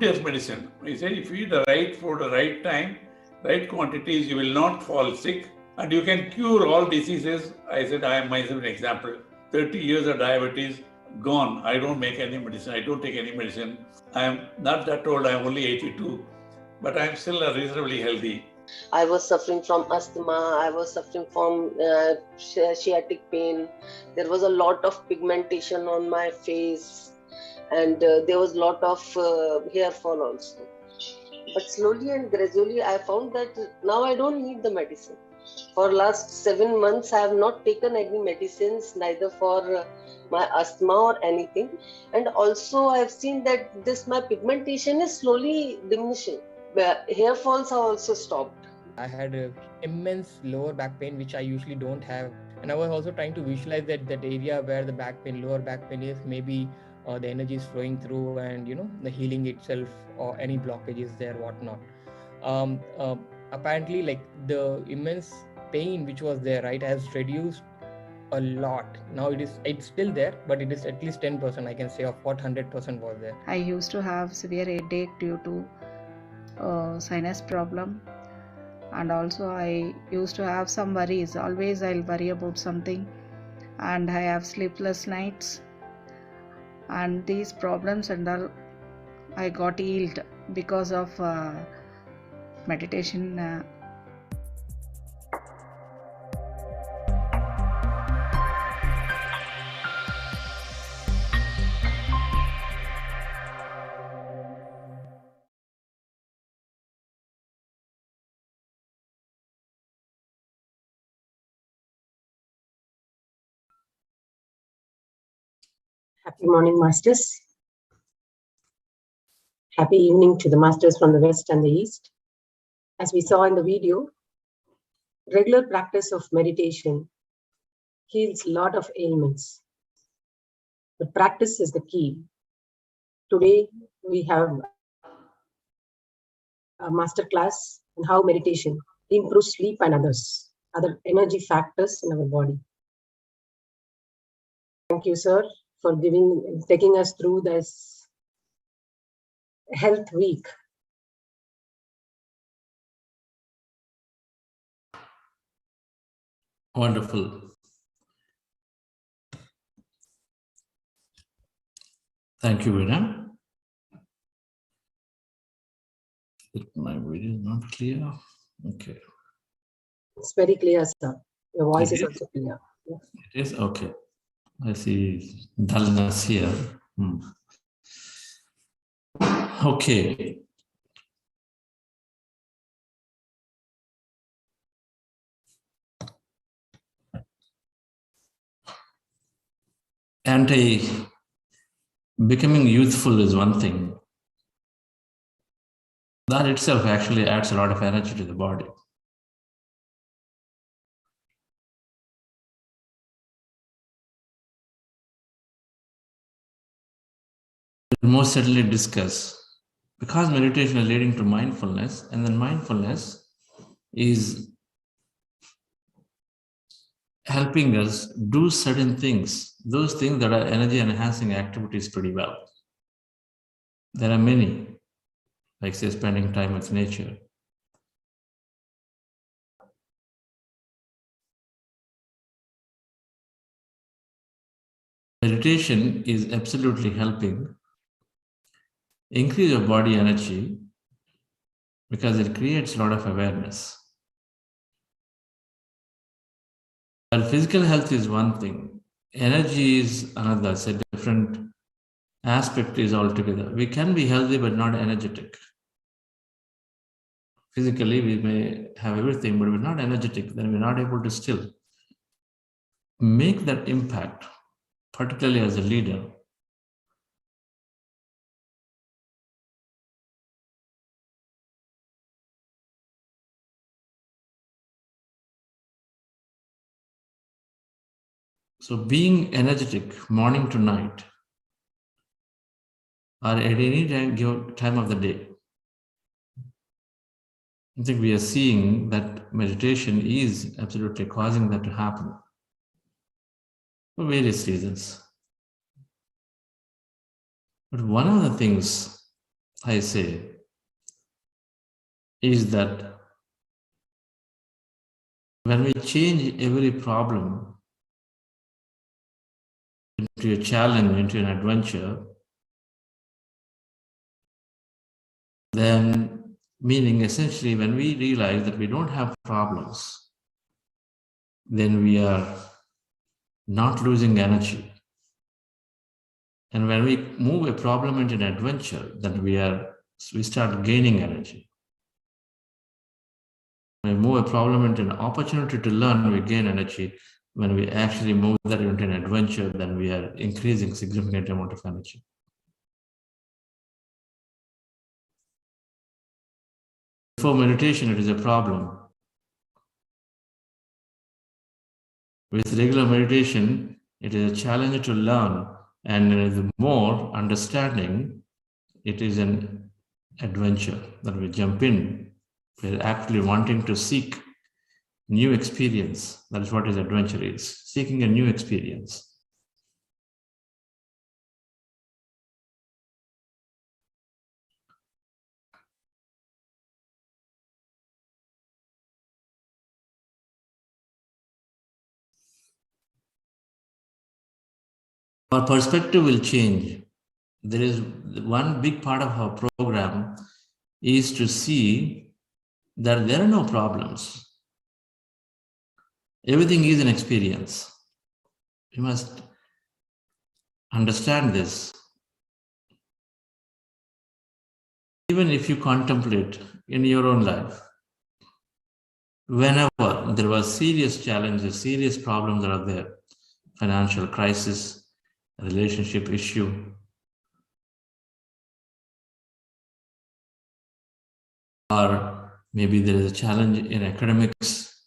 food as medicine. He said, if you eat the right food at the right time, right quantities, you will not fall sick and you can cure all diseases. I said, I am myself an example. 30 years of diabetes, gone. I don't make any medicine. I don't take any medicine. I am not that old. I am only 82, but I am still reasonably healthy. I was suffering from asthma, I was suffering from sciatic pain. There was a lot of pigmentation on my face, and there was a lot of hair fall also. But slowly and gradually I found that now I don't need the medicine. For last 7 months I have not taken any medicines, neither for my asthma or anything. And also I have seen that this my pigmentation is slowly diminishing. Hair falls have also stopped. I had immense lower back pain, which I usually don't have. And I was also trying to visualize that area where the back pain, lower back pain is, maybe the energy is flowing through, and the healing itself, or any blockages there, whatnot. Apparently, like, the immense pain which was there, right, has reduced a lot. Now it's still there, but it is at least 10%, I can say, of what 100% was there. I used to have severe headache due to sinus problem. And also I used to have some worries. Always I'll worry about something, and I have sleepless nights, and these problems and all I got healed because of meditation. Happy morning, Masters. Happy evening to the Masters from the West and the East. As we saw in the video, regular practice of meditation heals a lot of ailments. But practice is the key. Today, we have a master class on how meditation improves sleep and other energy factors in our body. Thank you, sir, for taking us through this health week. Wonderful. Thank you, Veena. My video is not clear. Okay. It's very clear, sir. Your voice is also clear. Yeah. It is? Okay. I see dullness here. Okay. Becoming youthful is one thing. That itself actually adds a lot of energy to the body. We'll most certainly discuss, because meditation is leading to mindfulness, and then mindfulness is helping us do certain things, those things that are energy enhancing activities pretty well. There are many, like say spending time with nature. Meditation is absolutely helping increase your body energy because it creates a lot of awareness. While physical health is one thing, energy is another. It's a different aspect is altogether. We can be healthy but not energetic. Physically, we may have everything, but we're not energetic. Then we're not able to still make that impact, particularly as a leader. So being energetic morning to night, or at any time of the day, I think we are seeing that meditation is absolutely causing that to happen for various reasons. But one of the things I say is that when we change every problem into a challenge, into an adventure, then meaning essentially when we realize that we don't have problems, then we are not losing energy. And when we move a problem into an adventure, then we start gaining energy. When we move a problem into an opportunity to learn, we gain energy. When we actually move that into an adventure, then we are increasing significant amount of energy. Before meditation, it is a problem. With regular meditation, it is a challenge to learn, and with more understanding, it is an adventure that we jump in. We're actually wanting to seek new experience. That is what his adventure is, seeking a new experience. Our perspective will change. There is one big part of our program is to see that there are no problems. Everything is an experience. You must understand this. Even if you contemplate in your own life, whenever there was serious challenges, serious problems that are there, financial crisis, relationship issue, or maybe there is a challenge in academics,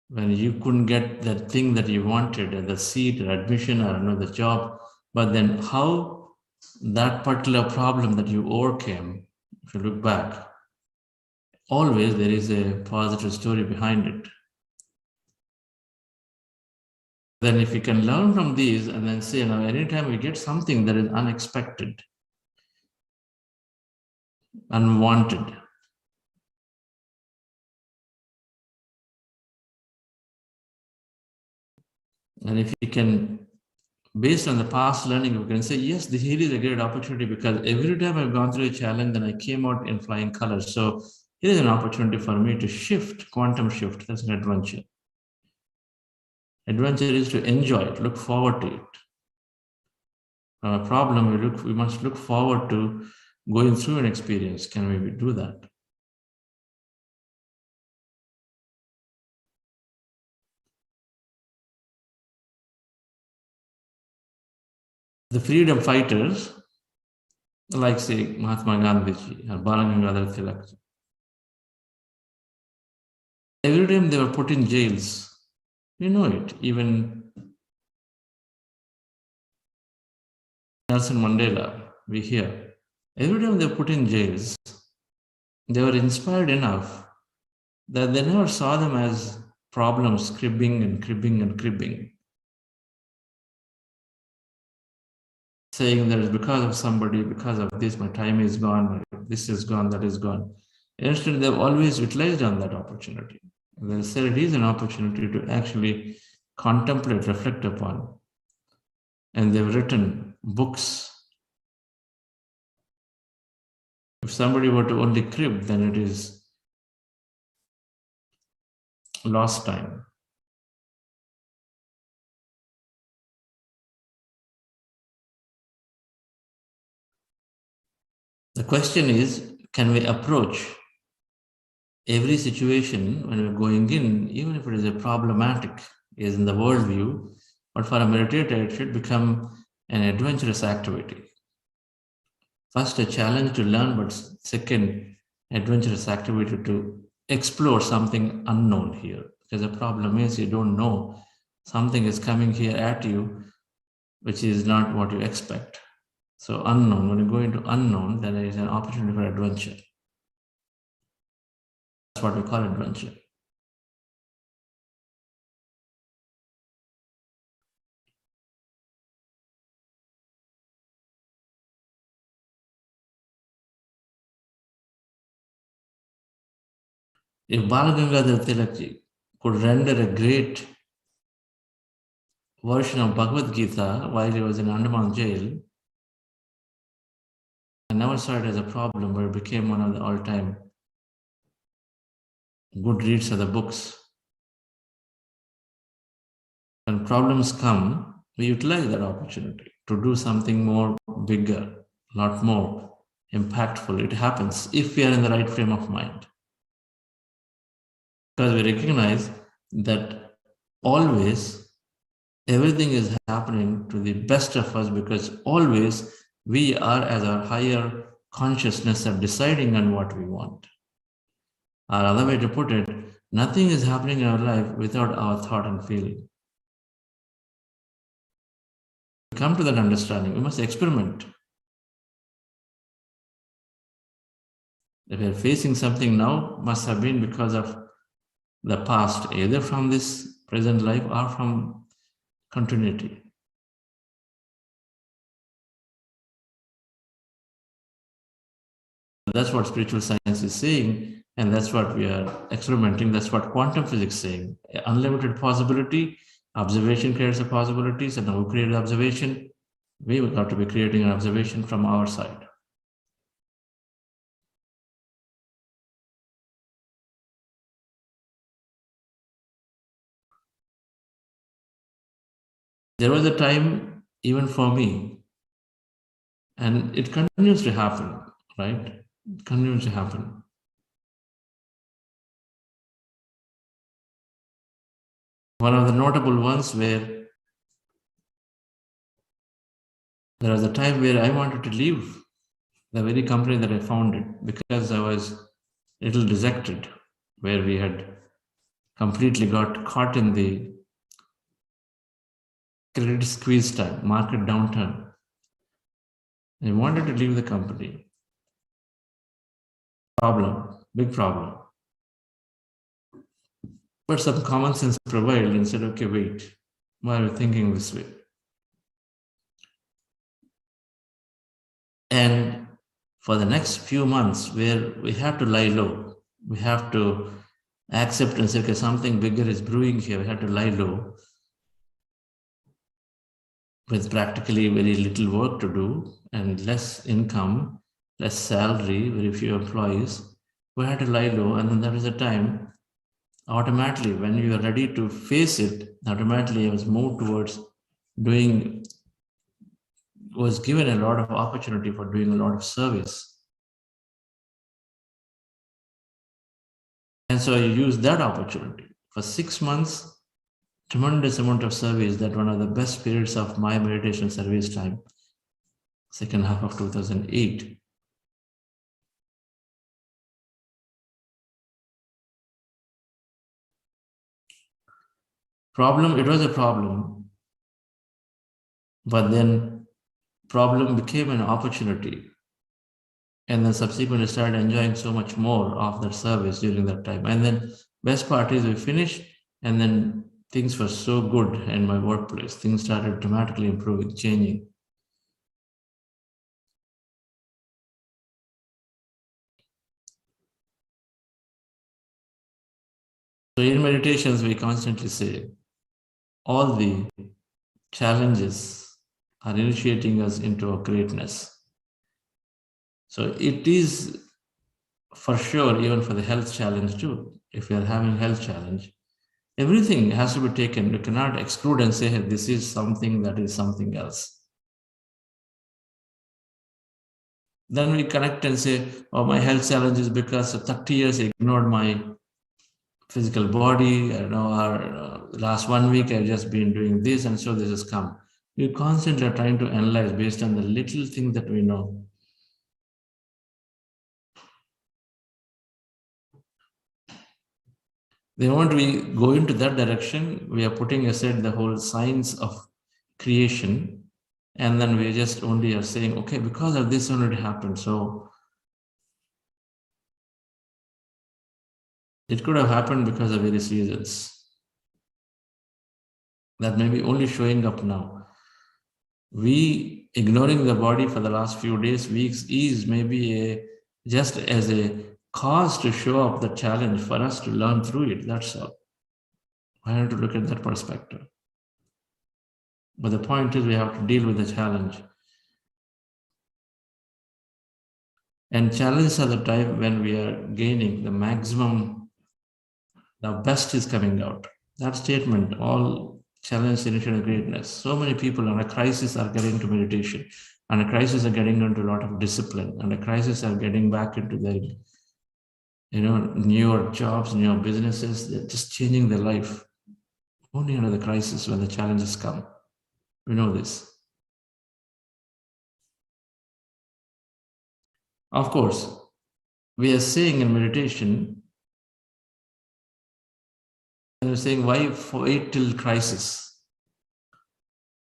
when you couldn't get that thing that you wanted, the seat or admission or another job, but then how that particular problem that you overcame, if you look back, always there is a positive story behind it. Then if you can learn from these and then say, now anytime we get something that is unexpected, unwanted, and if you can, based on the past learning, you can say, yes, here is a great opportunity because every time I've gone through a challenge, then I came out in flying colors. So here is an opportunity for me to shift, quantum shift. That's an adventure. Adventure is to enjoy it, look forward to it. From a problem, we must look forward to going through an experience. Can we do that? The freedom fighters, like say Mahatma Gandhi or Balagangadhar Tilak, every time they were put in jails, you know it, even Nelson Mandela, we hear, every time they were put in jails, they were inspired enough that they never saw them as problems, cribbing and cribbing and cribbing, saying that it's because of somebody, because of this, my time is gone, this is gone, that is gone. Instead, they've always utilized on that opportunity. They said it is an opportunity to actually contemplate, reflect upon. And they've written books. If somebody were to only crib, then it is lost time. The question is, can we approach every situation when we're going in, even if it is a problematic, is in the worldview, but for a meditator, it should become an adventurous activity. First, a challenge to learn, but second, adventurous activity to explore something unknown here. Because the problem is you don't know something is coming here at you, which is not what you expect. So unknown, when you go into unknown, then there is an opportunity for adventure. That's what we call adventure. If Balagangadhar Tilakji could render a great version of Bhagavad Gita while he was in Andaman jail, I never saw it as a problem, but it became one of the all-time good reads of the books. When problems come, we utilize that opportunity to do something more bigger, a lot more impactful. It happens if we are in the right frame of mind. Because we recognize that always everything is happening to the best of us, because always we are, as our higher consciousness, are deciding on what we want. Or other way to put it, nothing is happening in our life without our thought and feeling. To come to that understanding, we must experiment. If we are facing something now, must have been because of the past, either from this present life or from continuity. That's what spiritual science is saying, and that's what we are experimenting. That's what quantum physics is saying. Unlimited possibility, observation creates a possibilities, and who created observation? We've got to be creating an observation from our side. There was a time, even for me, and it continues to happen, right? It continues to happen. One of the notable ones where there was a time where I wanted to leave the very company that I founded because I was a little dejected, where we had completely got caught in the credit squeeze time, market downturn. I wanted to leave the company. Problem, big problem. But some common sense prevailed and said, okay, wait, why are you thinking this way? And for the next few months, where we have to lie low, we have to accept and say, okay, something bigger is brewing here, we have to lie low, with practically very little work to do and less income, less salary, very few employees. We had to lie low, and then there was a time, automatically, when you are ready to face it, automatically I was moved towards doing, was given a lot of opportunity for doing a lot of service. And so I used that opportunity. For 6 months, tremendous amount of service, that one of the best periods of my meditation service time, second half of 2008. Problem, it was a problem, but then problem became an opportunity. And then subsequently started enjoying so much more of that service during that time. And then best part is we finished, and then things were so good in my workplace. Things started dramatically improving, changing. So in meditations, we constantly say, all the challenges are initiating us into a greatness. So it is for sure, even for the health challenge too. If we are having health challenge, everything has to be taken. You cannot exclude and say, hey, this is something that is something else. Then we connect and say, oh, my health challenge is because of 30 years I ignored my physical body, or last 1 week I've just been doing this, and so this has come. We constantly are trying to analyze based on the little thing that we know. The moment we go into that direction, we are putting aside the whole science of creation, and then we just only are saying, okay, because of this only it happened. So it could have happened because of various reasons that may be only showing up now. We ignoring the body for the last few days, weeks is maybe just as a cause to show up the challenge for us to learn through it. That's all. I have to look at that perspective. But the point is we have to deal with the challenge. And challenges are the time when we are gaining the maximum, the best is coming out. That statement, all challenge initial greatness. So many people on a crisis are getting into meditation, and a crisis are getting into a lot of discipline, and a crisis are getting back into their, newer jobs, newer businesses. They're just changing their life. Only under the crisis when the challenges come. We know this. Of course, we are saying in meditation, and we're saying, why wait till crisis?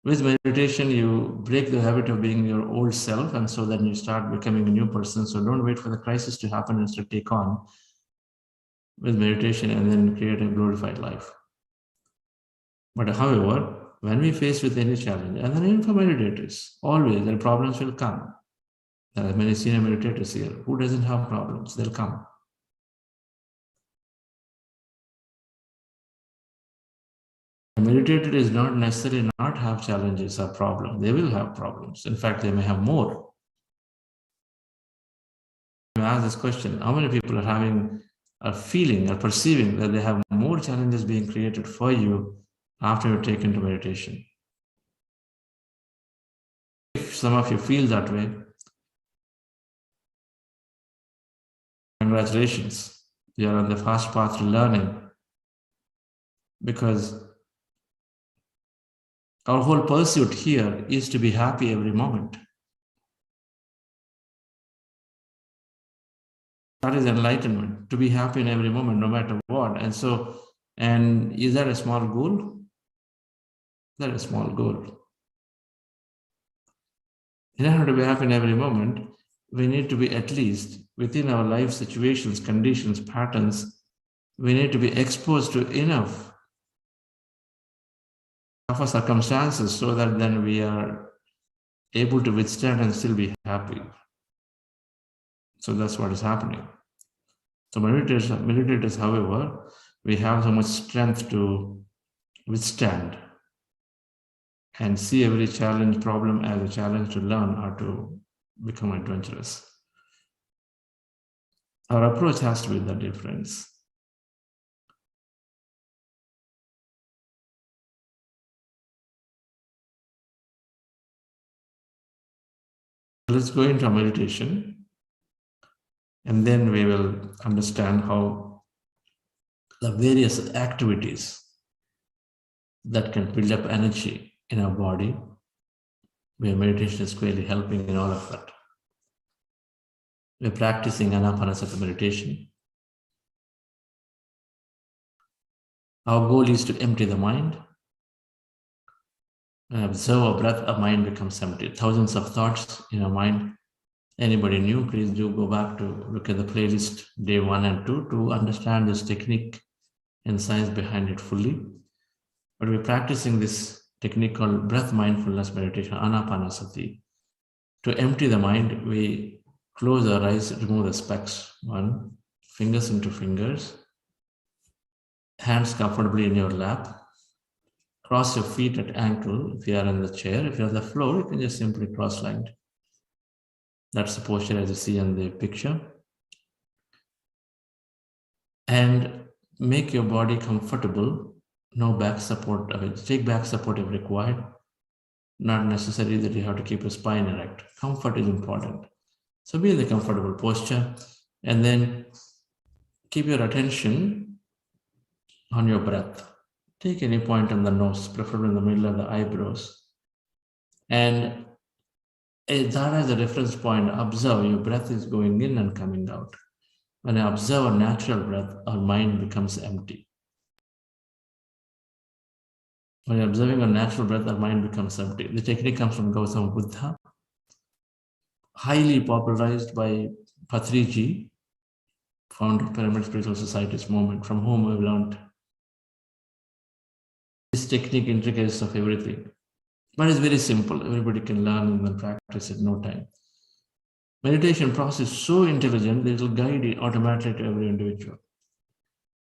With meditation, you break the habit of being your old self, and so then you start becoming a new person. So don't wait for the crisis to happen and to take on with meditation and then create a glorified life. But however, when we face with any challenge, and then even for meditators, always the problems will come. There are many senior meditators here. Who doesn't have problems? They'll come. A meditator is not necessarily not have challenges or problems. They will have problems. In fact, they may have more. I ask this question, how many people are feeling or perceiving that they have more challenges being created for you after you take into meditation? If some of you feel that way, congratulations, you are on the fast path to learning, because our whole pursuit here is to be happy every moment. That is enlightenment, to be happy in every moment, no matter what. And is that a small goal? That is a small goal. In order to be happy in every moment, we need to be at least within our life situations, conditions, patterns, we need to be exposed to enough of our circumstances so that then we are able to withstand and still be happy. So that's what is happening. So meditators, however, we have so much strength to withstand and see every challenge, problem as a challenge to learn or to become adventurous. Our approach has to be the difference. Let's go into meditation, and then we will understand how the various activities that can build up energy in our body, where meditation is clearly helping in all of that. We're practicing Ana-Pana-Sati meditation. Our goal is to empty the mind. And observe our breath, our mind becomes empty. Thousands of thoughts in our mind. Anybody new, please do go back to look at the playlist day 1 and 2 to understand this technique and science behind it fully. But we're practicing this technique called breath mindfulness meditation, Ana-Pana-Sati. To empty the mind, we close our eyes, remove the specs. 1, fingers into fingers, hands comfortably in your lap. Cross your feet at ankle if you are in the chair. If you're on the floor, you can just simply cross-legged. That's the posture as you see in the picture. And make your body comfortable. No back support. Take back support if required. Not necessary that you have to keep your spine erect. Comfort is important. So be in the comfortable posture, and then keep your attention on your breath. Take any point on the nose, preferably in the middle of the eyebrows. And that as a reference point, observe your breath is going in and coming out. When I observe a natural breath, our mind becomes empty. When you're observing a natural breath, our mind becomes empty. The technique comes from Gautama Buddha, highly popularized by Patriji, founder of Pyramid Spiritual Society's movement, from whom we've learned this technique, intricacies of everything. But it's very simple. Everybody can learn and then practice it in no time. Meditation process is so intelligent that it will guide it automatically to every individual.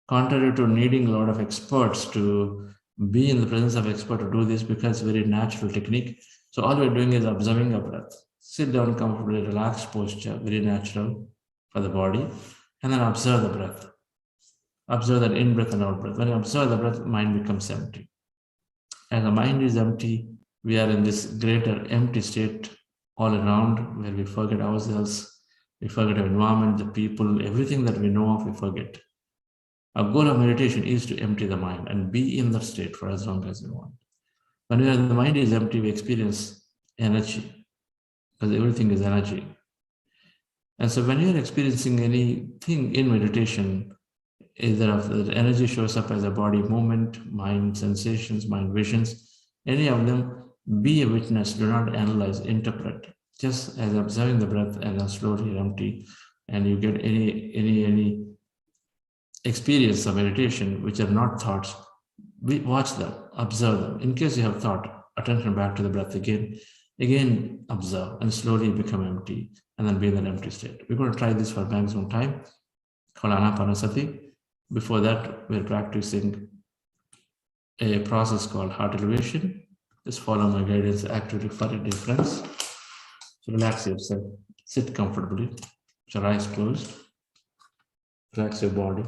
Contrary to needing a lot of experts to be in the presence of expert to do this, because it's a very natural technique. So all we're doing is observing our breath. Sit down comfortably, relaxed posture, very natural for the body, and then observe the breath. Observe that in-breath and out-breath. When you observe the breath, mind becomes empty. As the mind is empty, we are in this greater empty state all around, where we forget ourselves, we forget our environment, the people, everything that we know of, we forget. Our goal of meditation is to empty the mind and be in that state for as long as we want. When the mind is empty, we experience energy, because everything is energy. And so when you're experiencing anything in meditation, either of the energy shows up as a body movement, mind sensations, mind visions, any of them, be a witness, do not analyze, interpret. Just as observing the breath and then slowly empty, and you get any experience of meditation which are not thoughts, watch them, observe them. In case you have thought, attention back to the breath again observe, and slowly become empty, and then be in that empty state. We're going to try this for maximum time, called Ana-Pana-Sati. Before that, we're practicing a process called heart elevation. Just follow my guidance activity for it, dear friends. So relax yourself, sit comfortably, with your eyes closed, relax your body.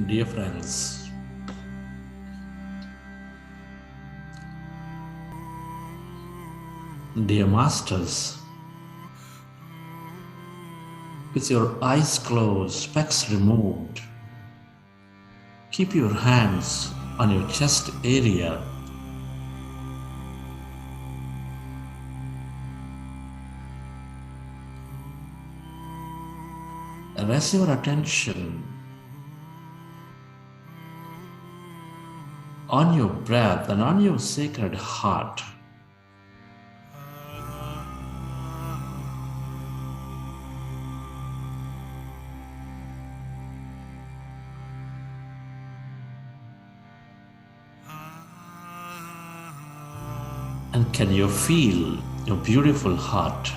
Dear friends, dear masters, with your eyes closed, specs removed, keep your hands on your chest area. Rest your attention on your breath and on your sacred heart. And can you feel your beautiful heart?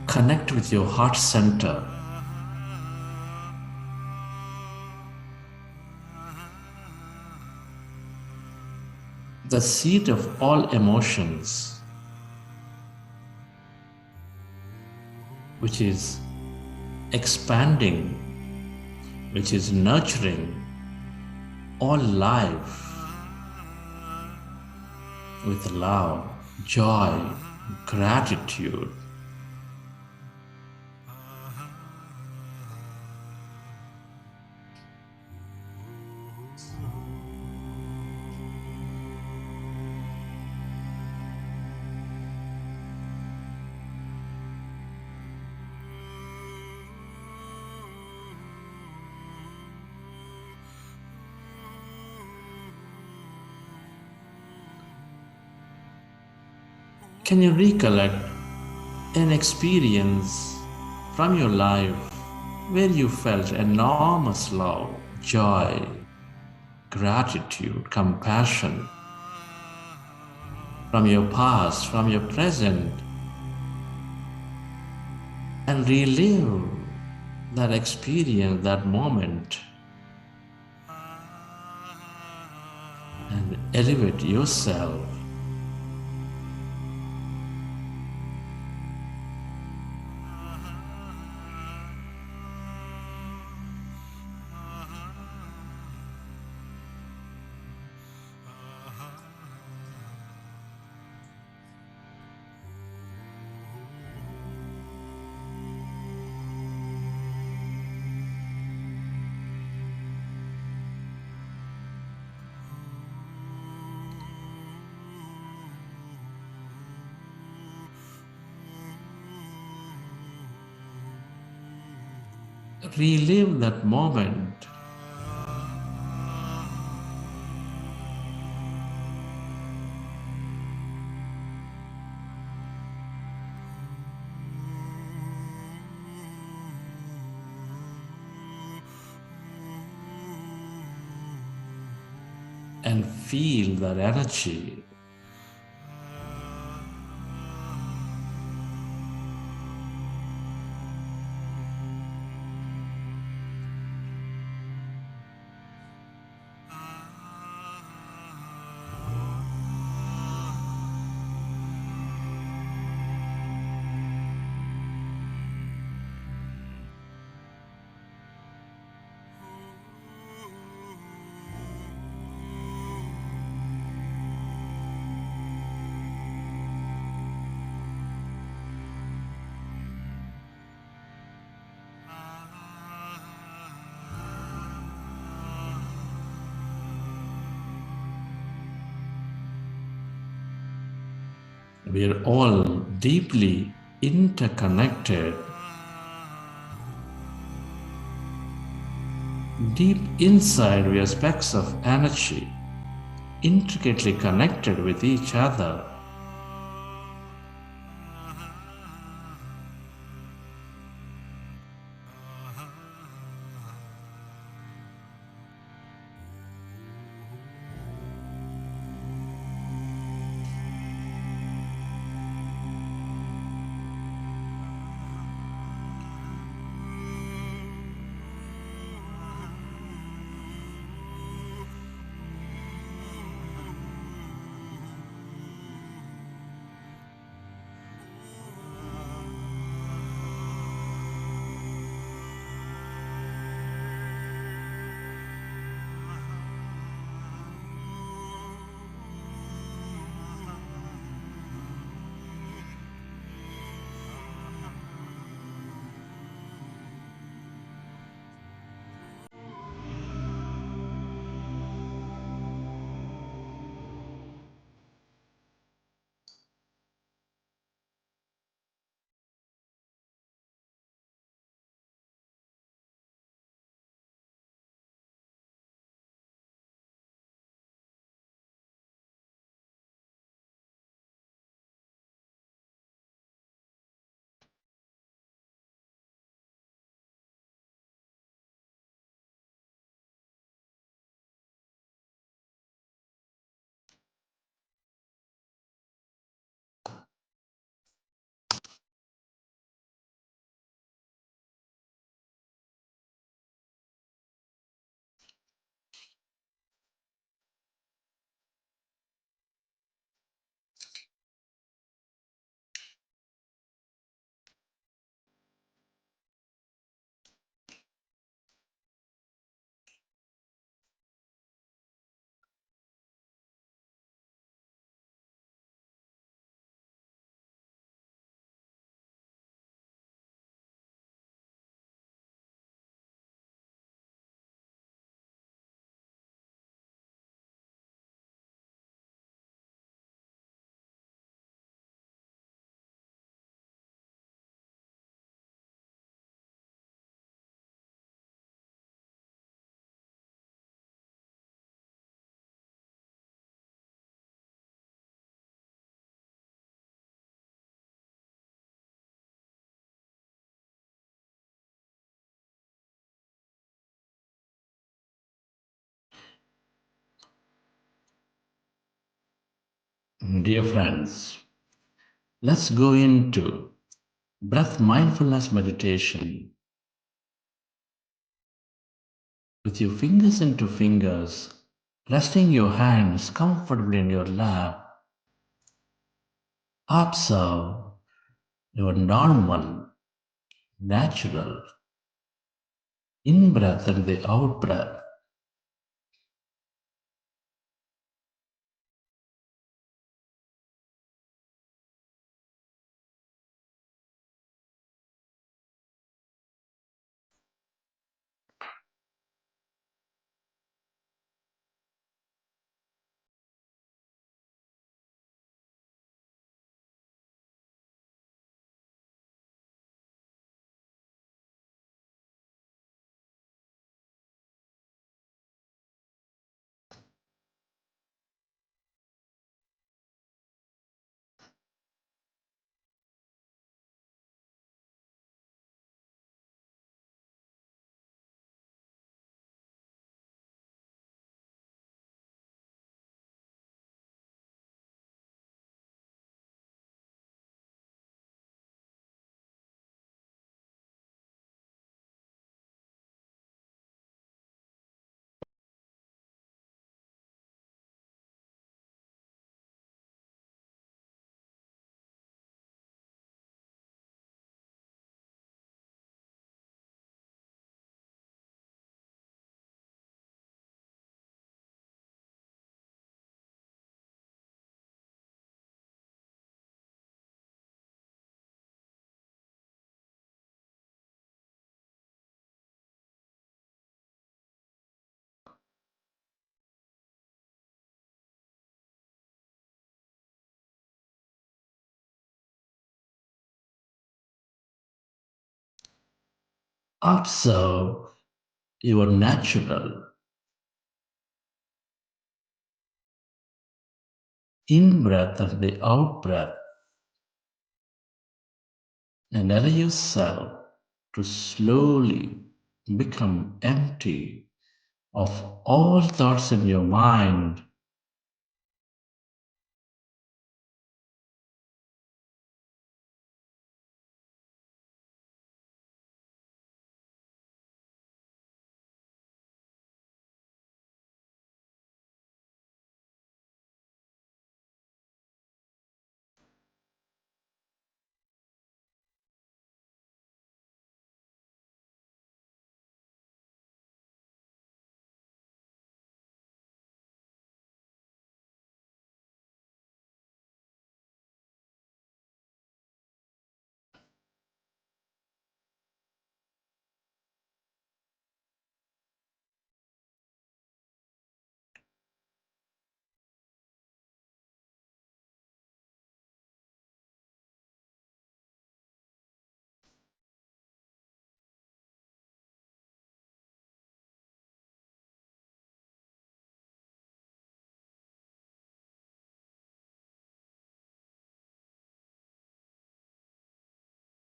Connect with your heart center. The seat of all emotions, which is expanding, which is nurturing all life, with love, joy, gratitude. Can you recollect an experience from your life where you felt enormous love, joy, gratitude, compassion from your past, from your present, and relive that experience, that moment, and elevate yourself? Relive that moment. And feel that energy. We are all deeply interconnected. Deep inside, we are specks of energy, intricately connected with each other. Dear friends, let's go into breath mindfulness meditation with your fingers into fingers, resting your hands comfortably in your lap. Observe your normal, natural in-breath and the out-breath. Observe your natural in-breath and the out-breath, and allow yourself to slowly become empty of all thoughts in your mind.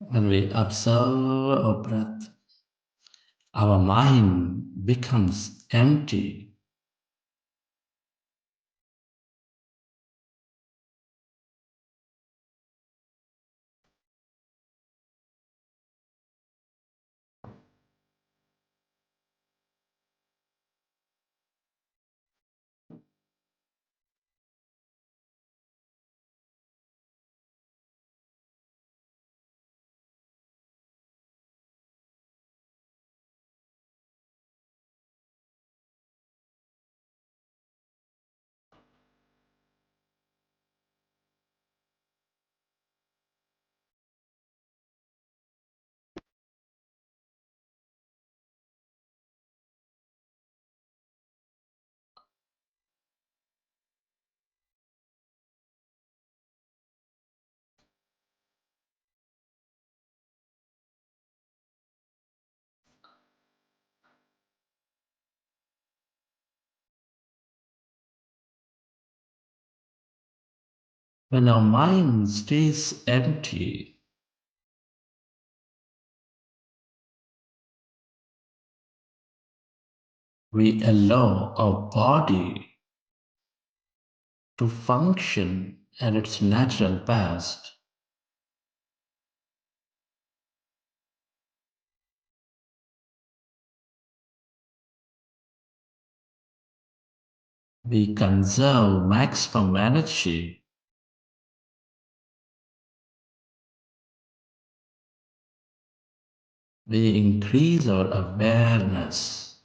When we observe our breath, our mind becomes empty. When our mind stays empty, we allow our body to function and its natural past. We conserve maximum energy. We increase our awareness.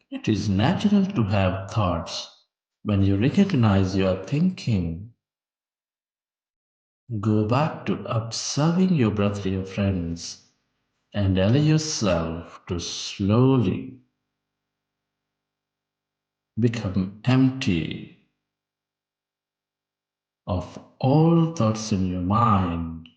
It is natural to have thoughts. When you recognize you are thinking, go back to observing your breath, dear friends, and allow yourself to slowly become empty of all thoughts in your mind.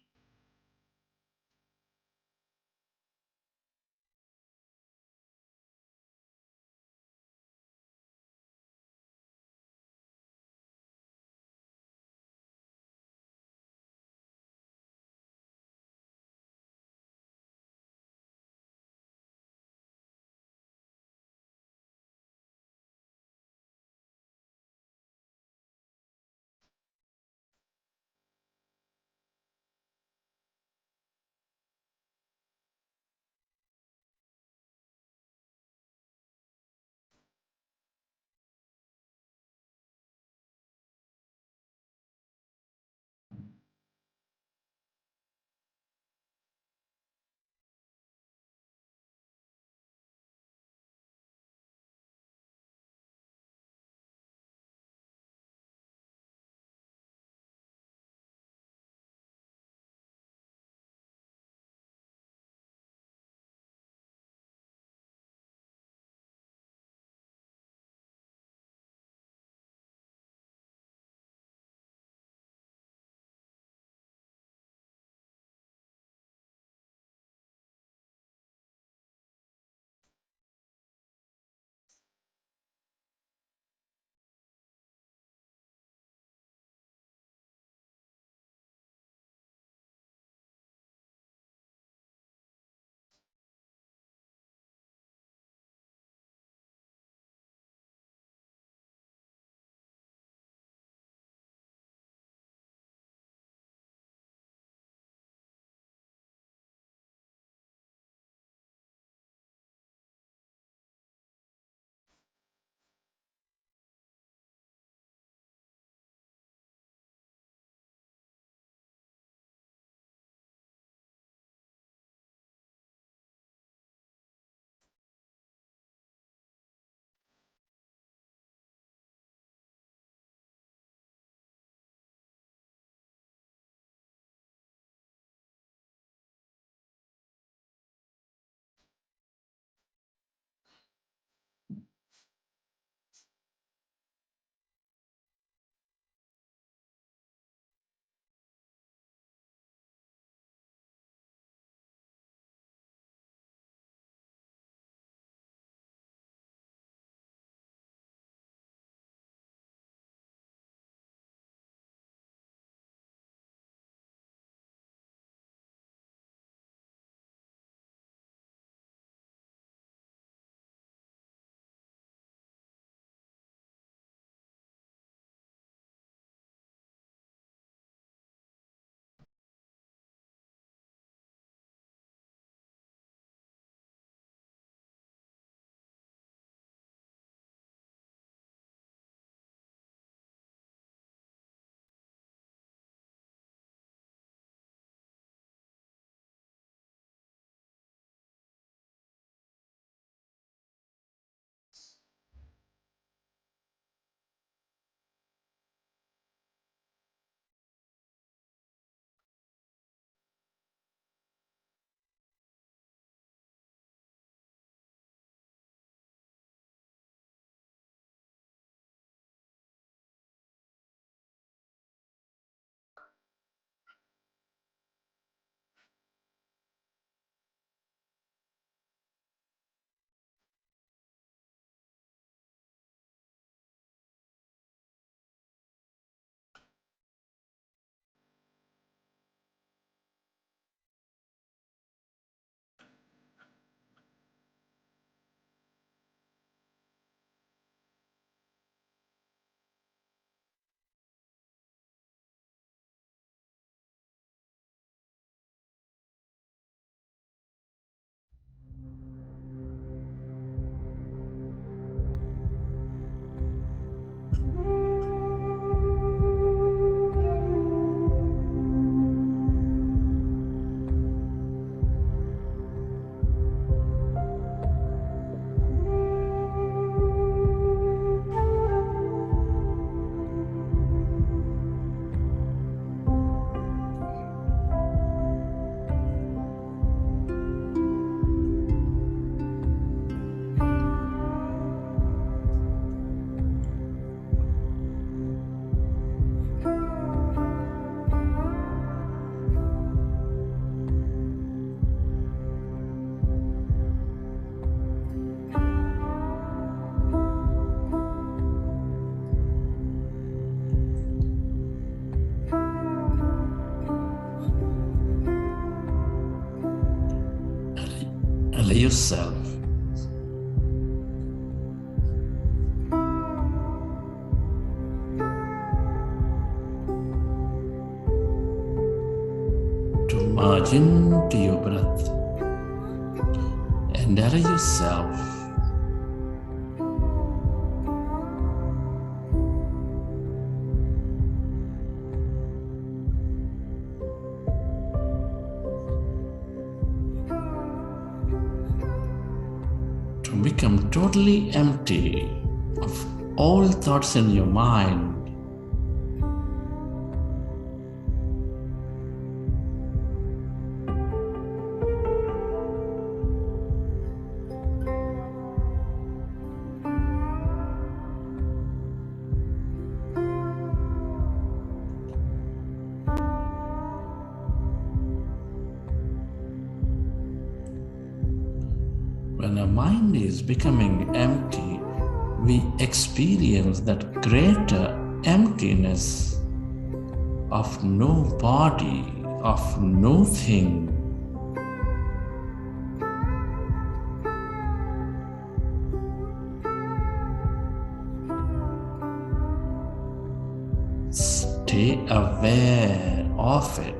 Allow yourself to merge into your breath and allow yourself to become totally empty of all thoughts in your mind. When our mind is becoming empty, we experience that greater emptiness of no body, of no thing. Stay aware of it.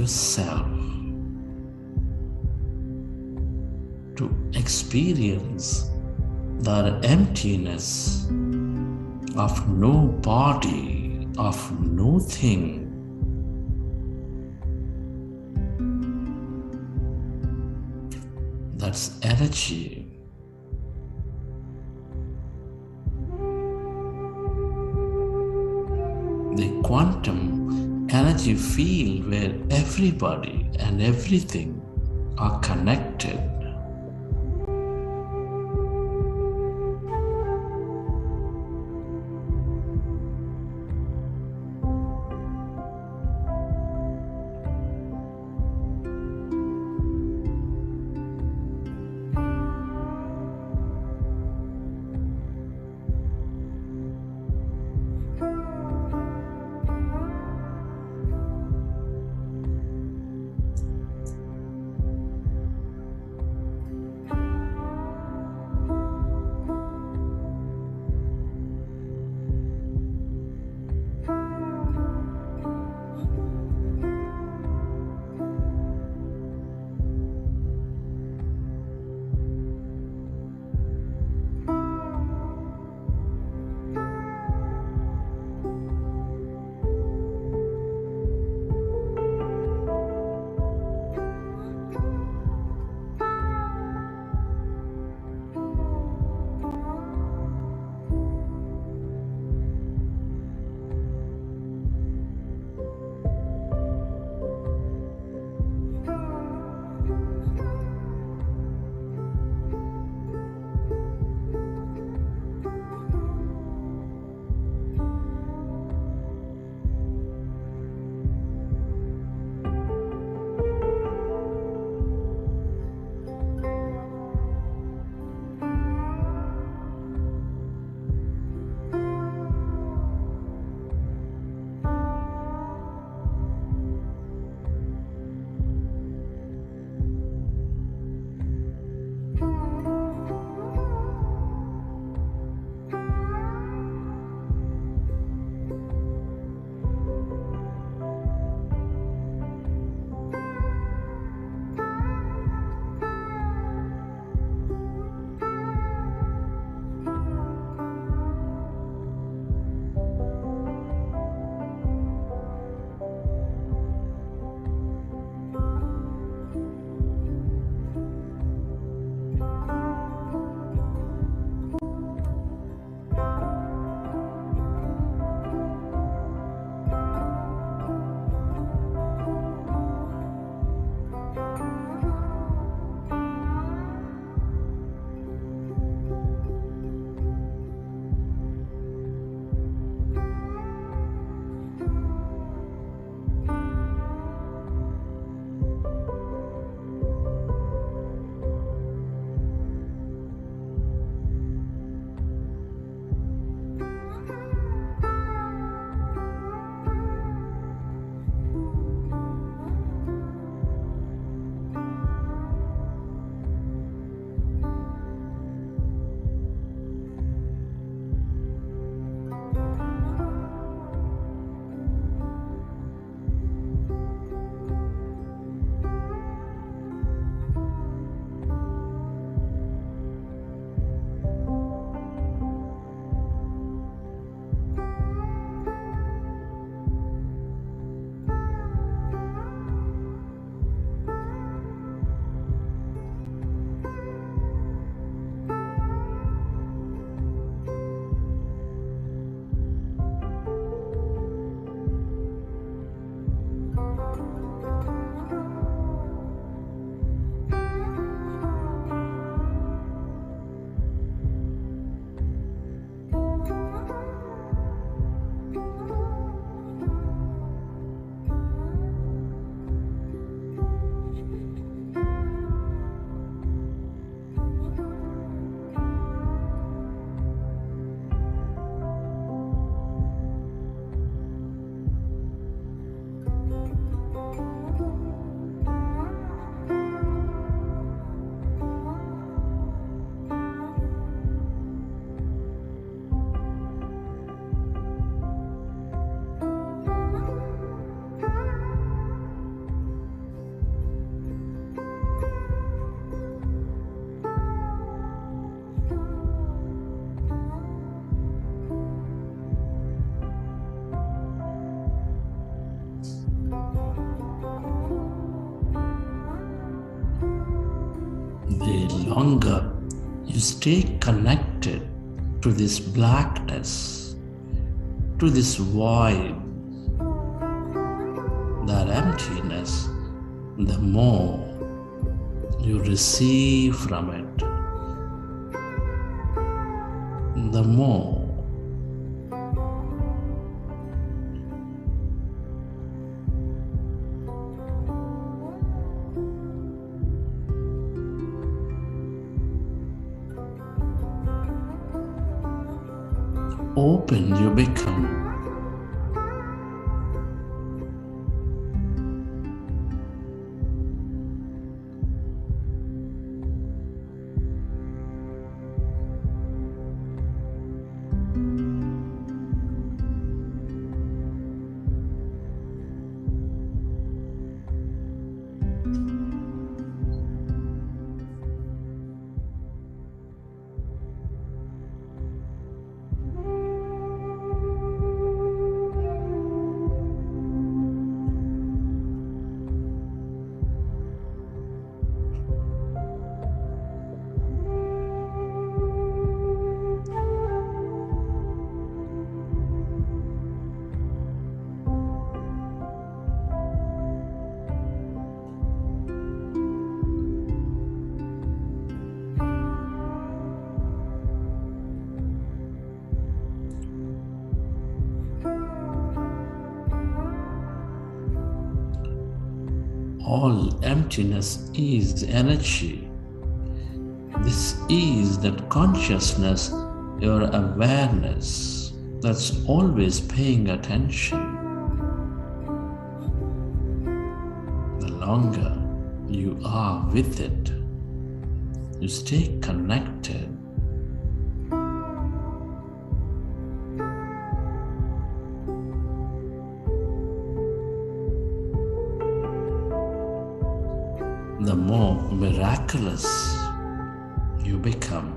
yourself to experience the emptiness of no body, of no thing. That's energy. The quantum energy field where everybody and everything are connected. longer you stay connected to this blackness, to this void, that emptiness, the more you receive from it, the more open you become. All emptiness is energy. This is that consciousness, your awareness, that's always paying attention. The longer you are with it, you stay connected. The more miraculous you become.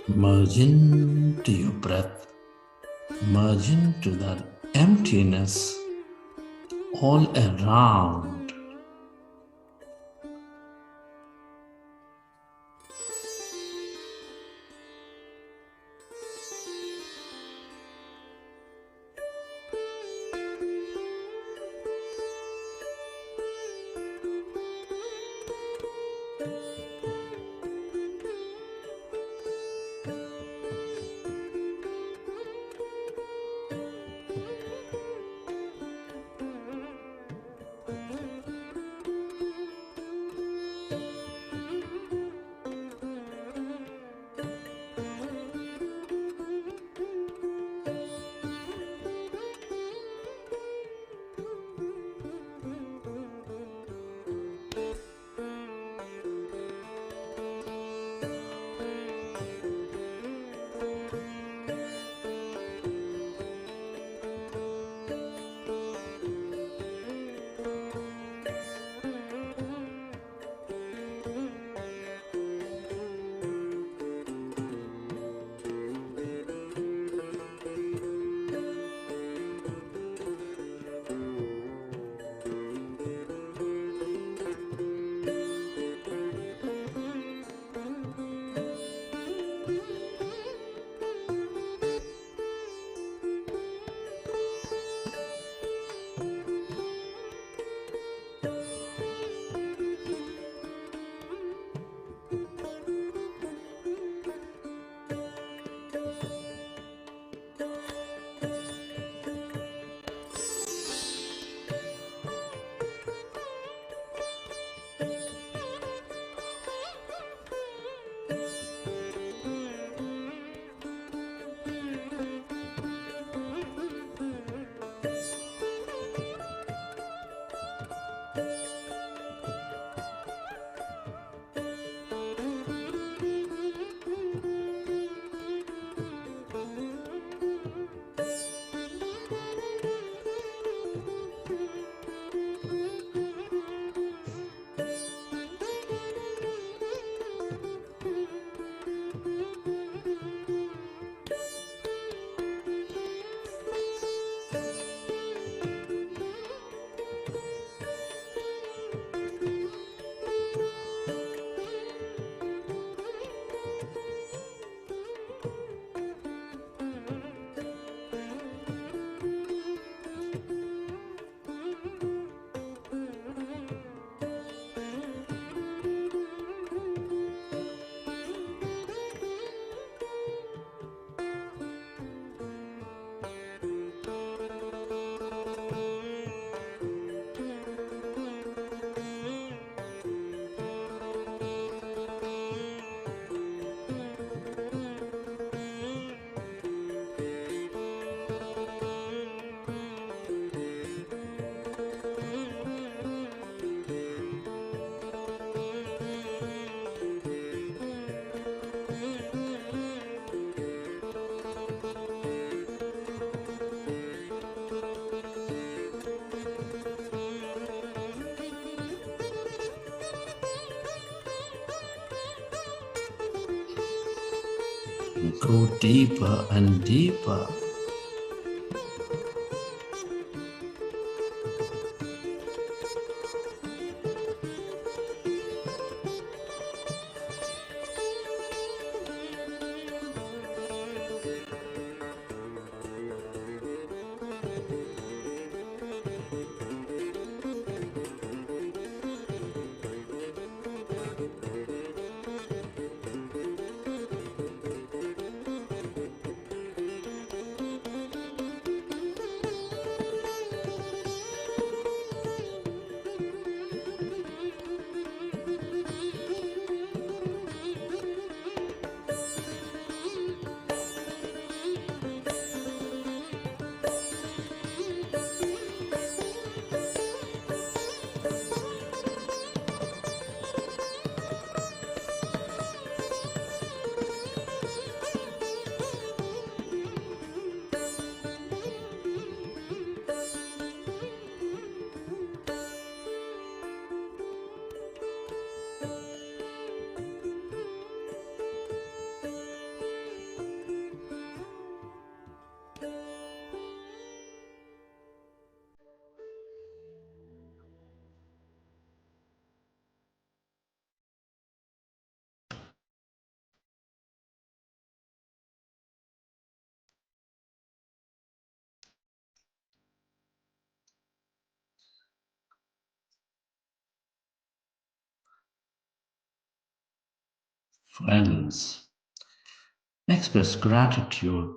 Merge into your breath, merge into that emptiness all around. Go deeper and deeper. Friends, express gratitude.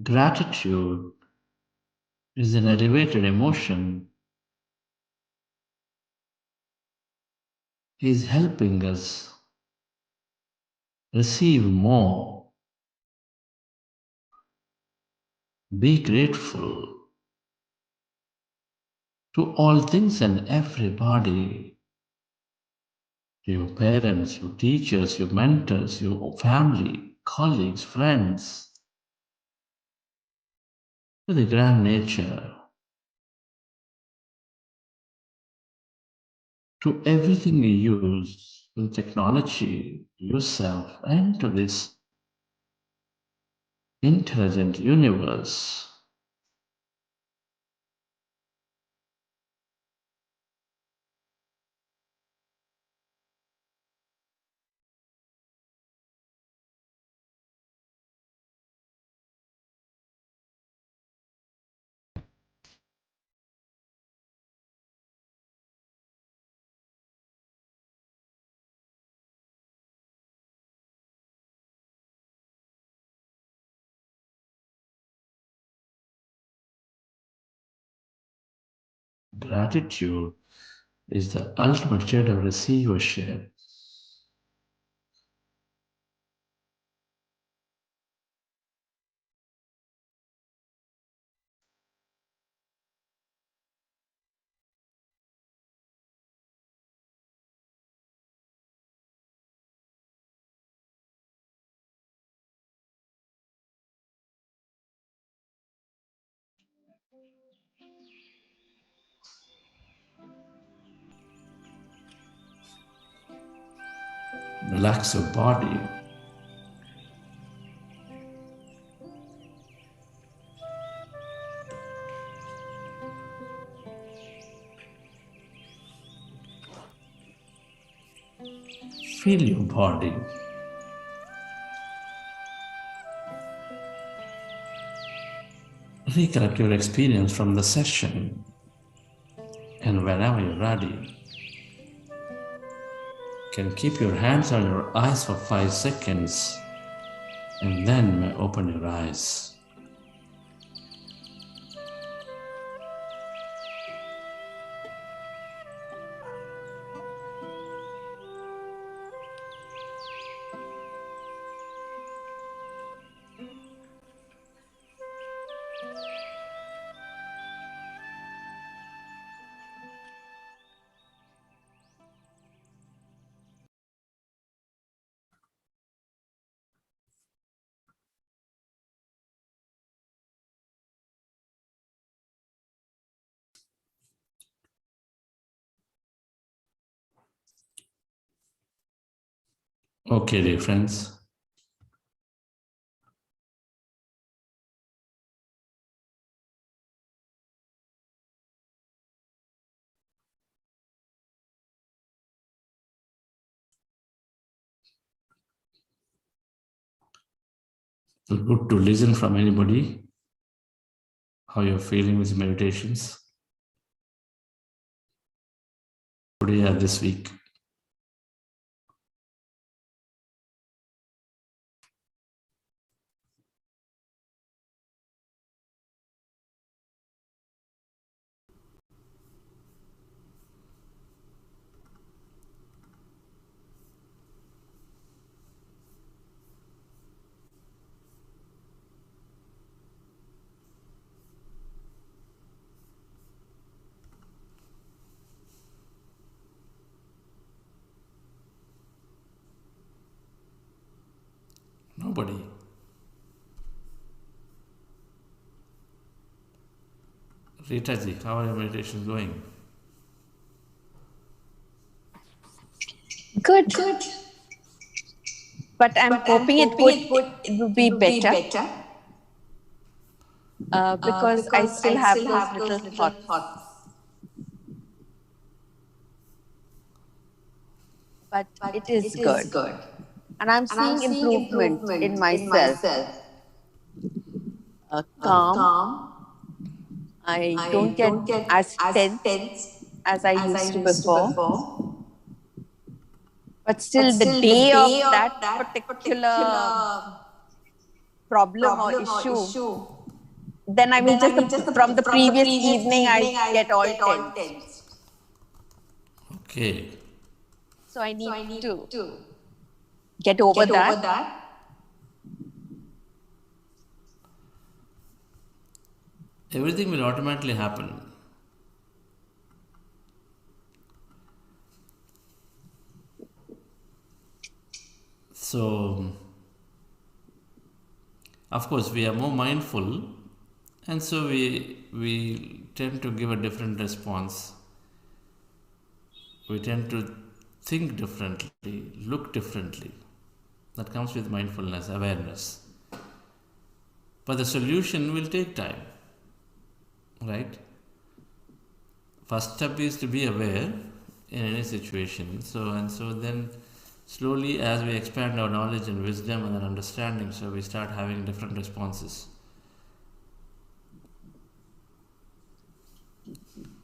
Gratitude is an elevated emotion. It is helping us receive more. Be grateful to all things and everybody. Your parents, your teachers, your mentors, your family, colleagues, friends, to the grand nature, to everything you use, to technology, yourself, and to this intelligent universe. Gratitude is the ultimate state of receivership. Relax your body. Feel your body. Recollect your experience from the session, and whenever you're ready, you can keep your hands on your eyes for 5 seconds and then may open your eyes. Okay, dear friends, It's good to listen from anybody, how you're feeling with meditations today or this week. Nobody. Rita ji, how are your meditations going? Good. But I'm hoping it would be better. Because I still have those little thoughts. But it is good. And I'm seeing improvement in myself. Calm. I don't get as tense as I used to before. But still, the day of that particular problem or issue, then I mean, just from the previous evening, I get all tense. Okay. So I need to get over that. Everything will automatically happen. So, of course, we are more mindful, and so we tend to give a different response. We tend to think differently, look differently. That comes with mindfulness, awareness. But the solution will take time, right? First step is to be aware in any situation. So then slowly, as we expand our knowledge and wisdom and our understanding, so we start having different responses.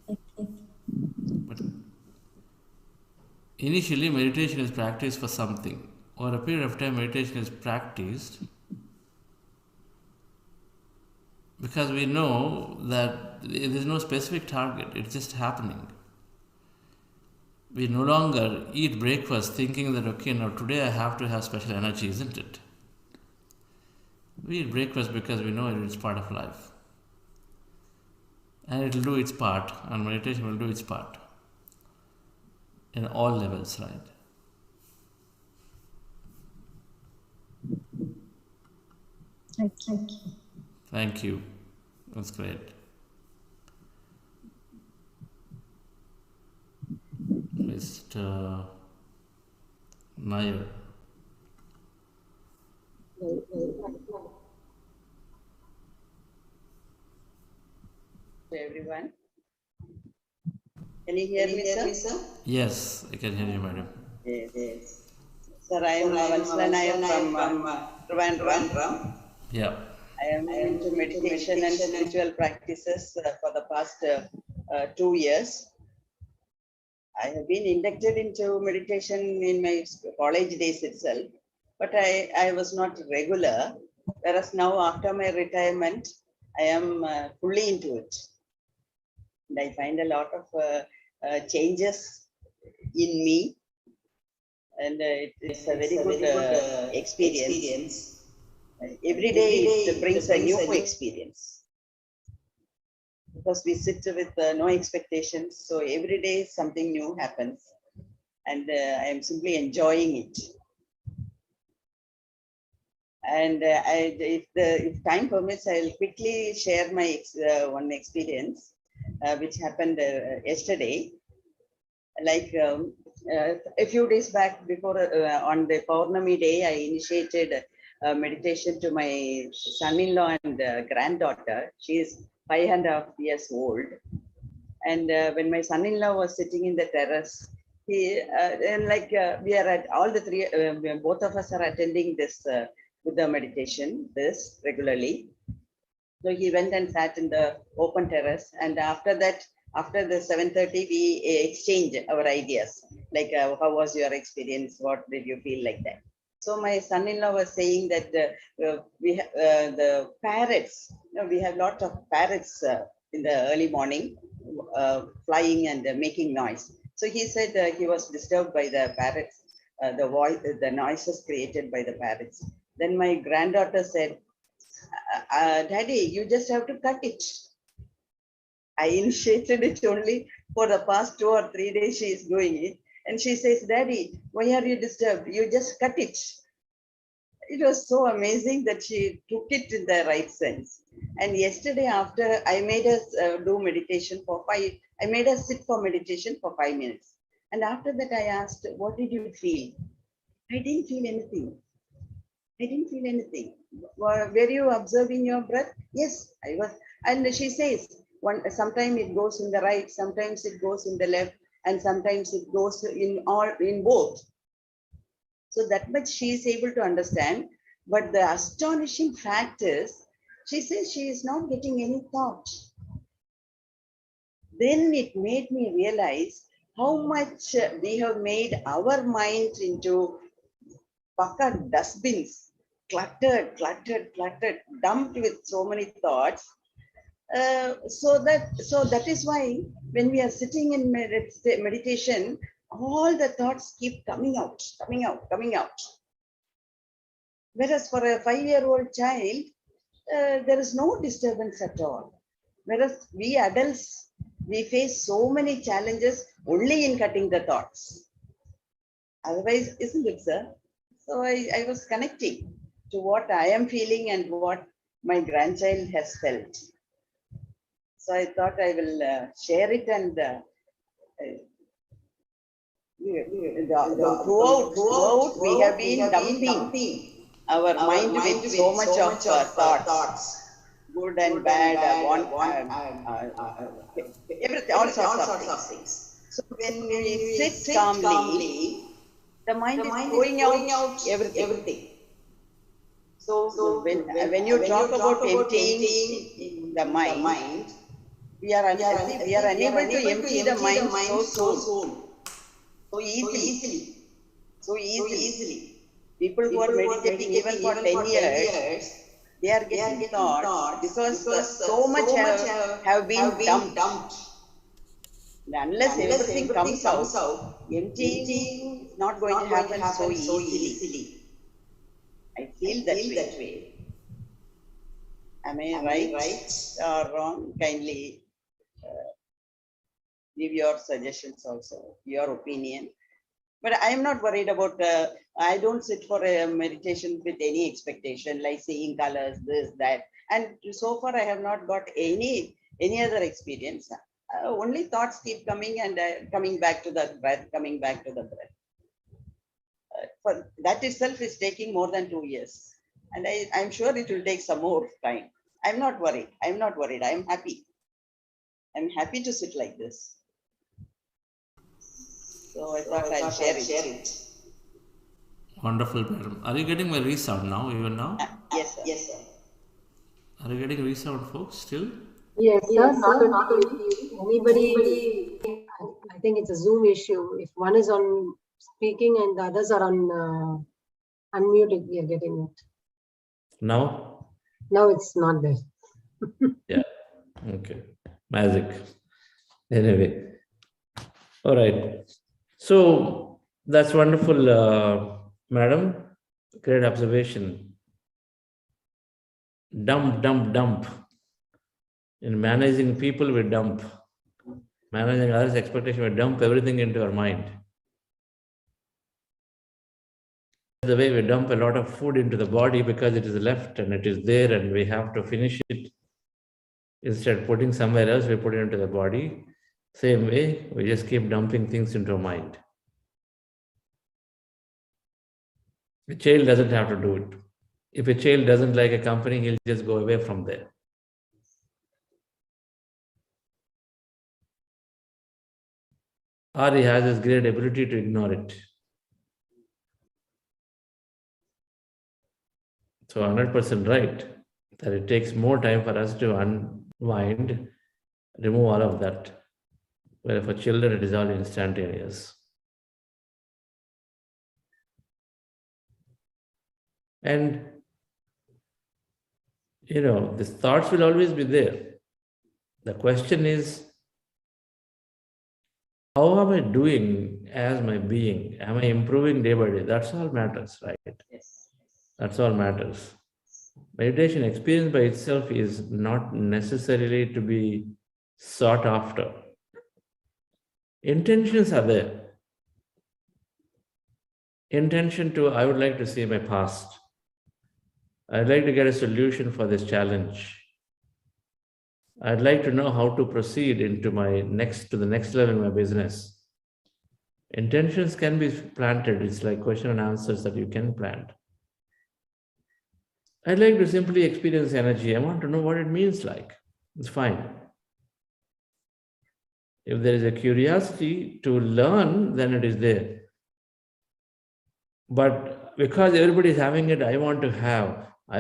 But initially, meditation is practiced for something. Over a period of time, meditation is practiced because we know that there is no specific target, it's just happening. We no longer eat breakfast thinking that, okay, now today I have to have special energy, isn't it? We eat breakfast because we know it's part of life. And it will do its part, and meditation will do its part in all levels, right? Thank you. Thank you. That's great. Mr. Nair. Everyone. Can you hear me, sir? Yes, I can hear you, madam. Yes. Sir, I am Vansala Nair from Trivandrum. Yeah. I am into meditation and spiritual practices for the past 2 years. I have been inducted into meditation in my college days itself, but I was not regular. Whereas now, after my retirement, I am fully into it. And I find a lot of changes in me, and it's a very good experience. Every day it brings a new experience, because we sit with no expectations. So every day something new happens, and I am simply enjoying it. And if time permits, I'll quickly share my one experience which happened yesterday. Like a few days back, before on the Paurnami day, I initiated meditation to my son-in-law and granddaughter. She is 5.5 years old. And when my son-in-law was sitting in the terrace, he we are at all the three, both of us are attending this Buddha meditation, this regularly. So he went and sat in the open terrace, and after that, after the 7:30, we exchanged our ideas. Like, how was your experience? What did you feel like that? So my son-in-law was saying that we have the parrots. We have lot of parrots in the early morning, flying and making noise. So he said he was disturbed by the parrots, the voice, the noises created by the parrots. Then my granddaughter said, Daddy, you just have to cut it. I initiated it only for the past 2 or 3 days. She is doing it. And she says, Daddy, why are you disturbed? You just cut it. It was so amazing that she took it in the right sense. And yesterday, after I made us do meditation for 5, I made us sit for meditation for 5 minutes. And after that, I asked, what did you feel? I didn't feel anything. I didn't feel anything. Were you observing your breath? Yes, I was. And she says, sometimes it goes in the right, sometimes it goes in the left, and sometimes it goes in both. So that much she is able to understand. But the astonishing fact is, she says she is not getting any thought. Then it made me realize how much we have made our mind into bucket dustbins, cluttered, dumped with so many thoughts. So that is why when we are sitting in meditation, all the thoughts keep coming out. Whereas for a 5-year-old child, there is no disturbance at all. Whereas we adults, we face so many challenges only in cutting the thoughts. Otherwise, isn't it, sir? So I was connecting to what I am feeling and what my grandchild has felt. So I thought I will share it, and throughout we have been dumping our mind with so much of thoughts, good and bad, everything, all sorts of things. So when we sit calmly, the mind is throwing out everything. So when you talk about emptying the mind, we are unable to empty the mind so soon, so easily. People who are meditating even for 10 years, they are getting thoughts because so much have been dumped. And unless everything comes out, emptying is not going to happen so easily. I feel that way. Am I right or wrong? Kindly give your suggestions also, your opinion. But I am not worried about, I don't sit for a meditation with any expectation, like seeing colors, this, that. And so far I have not got any other experience. Only thoughts keep coming and coming back to the breath. For that itself is taking more than 2 years. And I'm sure it will take some more time. I'm not worried. I'm happy. I'm happy to sit like this. So I thought I'll share it. Wonderful, madam. Are you getting my resound now, even now? Yes, sir. Are you getting resound, folks, still? Yes, sir. Not only anybody. I think it's a Zoom issue. If one is on speaking and the others are on unmuted, we are getting it. Now? Now it's not there. Yeah. Okay. Magic. Anyway. All right. So that's wonderful, madam. Great observation. Dump. In managing people, we dump. Managing others' expectation, we dump everything into our mind. The way we dump a lot of food into the body because it is left and it is there and we have to finish it. Instead of putting somewhere else, we put it into the body. Same way, we just keep dumping things into our mind. A child doesn't have to do it. If a child doesn't like a company, he'll just go away from there. Or he has this great ability to ignore it. So 100% right, that it takes more time for us to unwind, remove all of that. Where for children, it is all instantaneous. And, these thoughts will always be there. The question is, how am I doing as my being? Am I improving day by day? That's all matters, right? Yes. That's all matters. Meditation experience by itself is not necessarily to be sought after. Intentions are there. Intention to, I would like to see my past. I'd like to get a solution for this challenge. I'd like to know how to proceed into to the next level in my business. Intentions can be planted. It's like question and answers that you can plant. I'd like to simply experience energy. I want to know what it means like. It's fine. If there is a curiosity to learn, then it is there. But because everybody is having it, I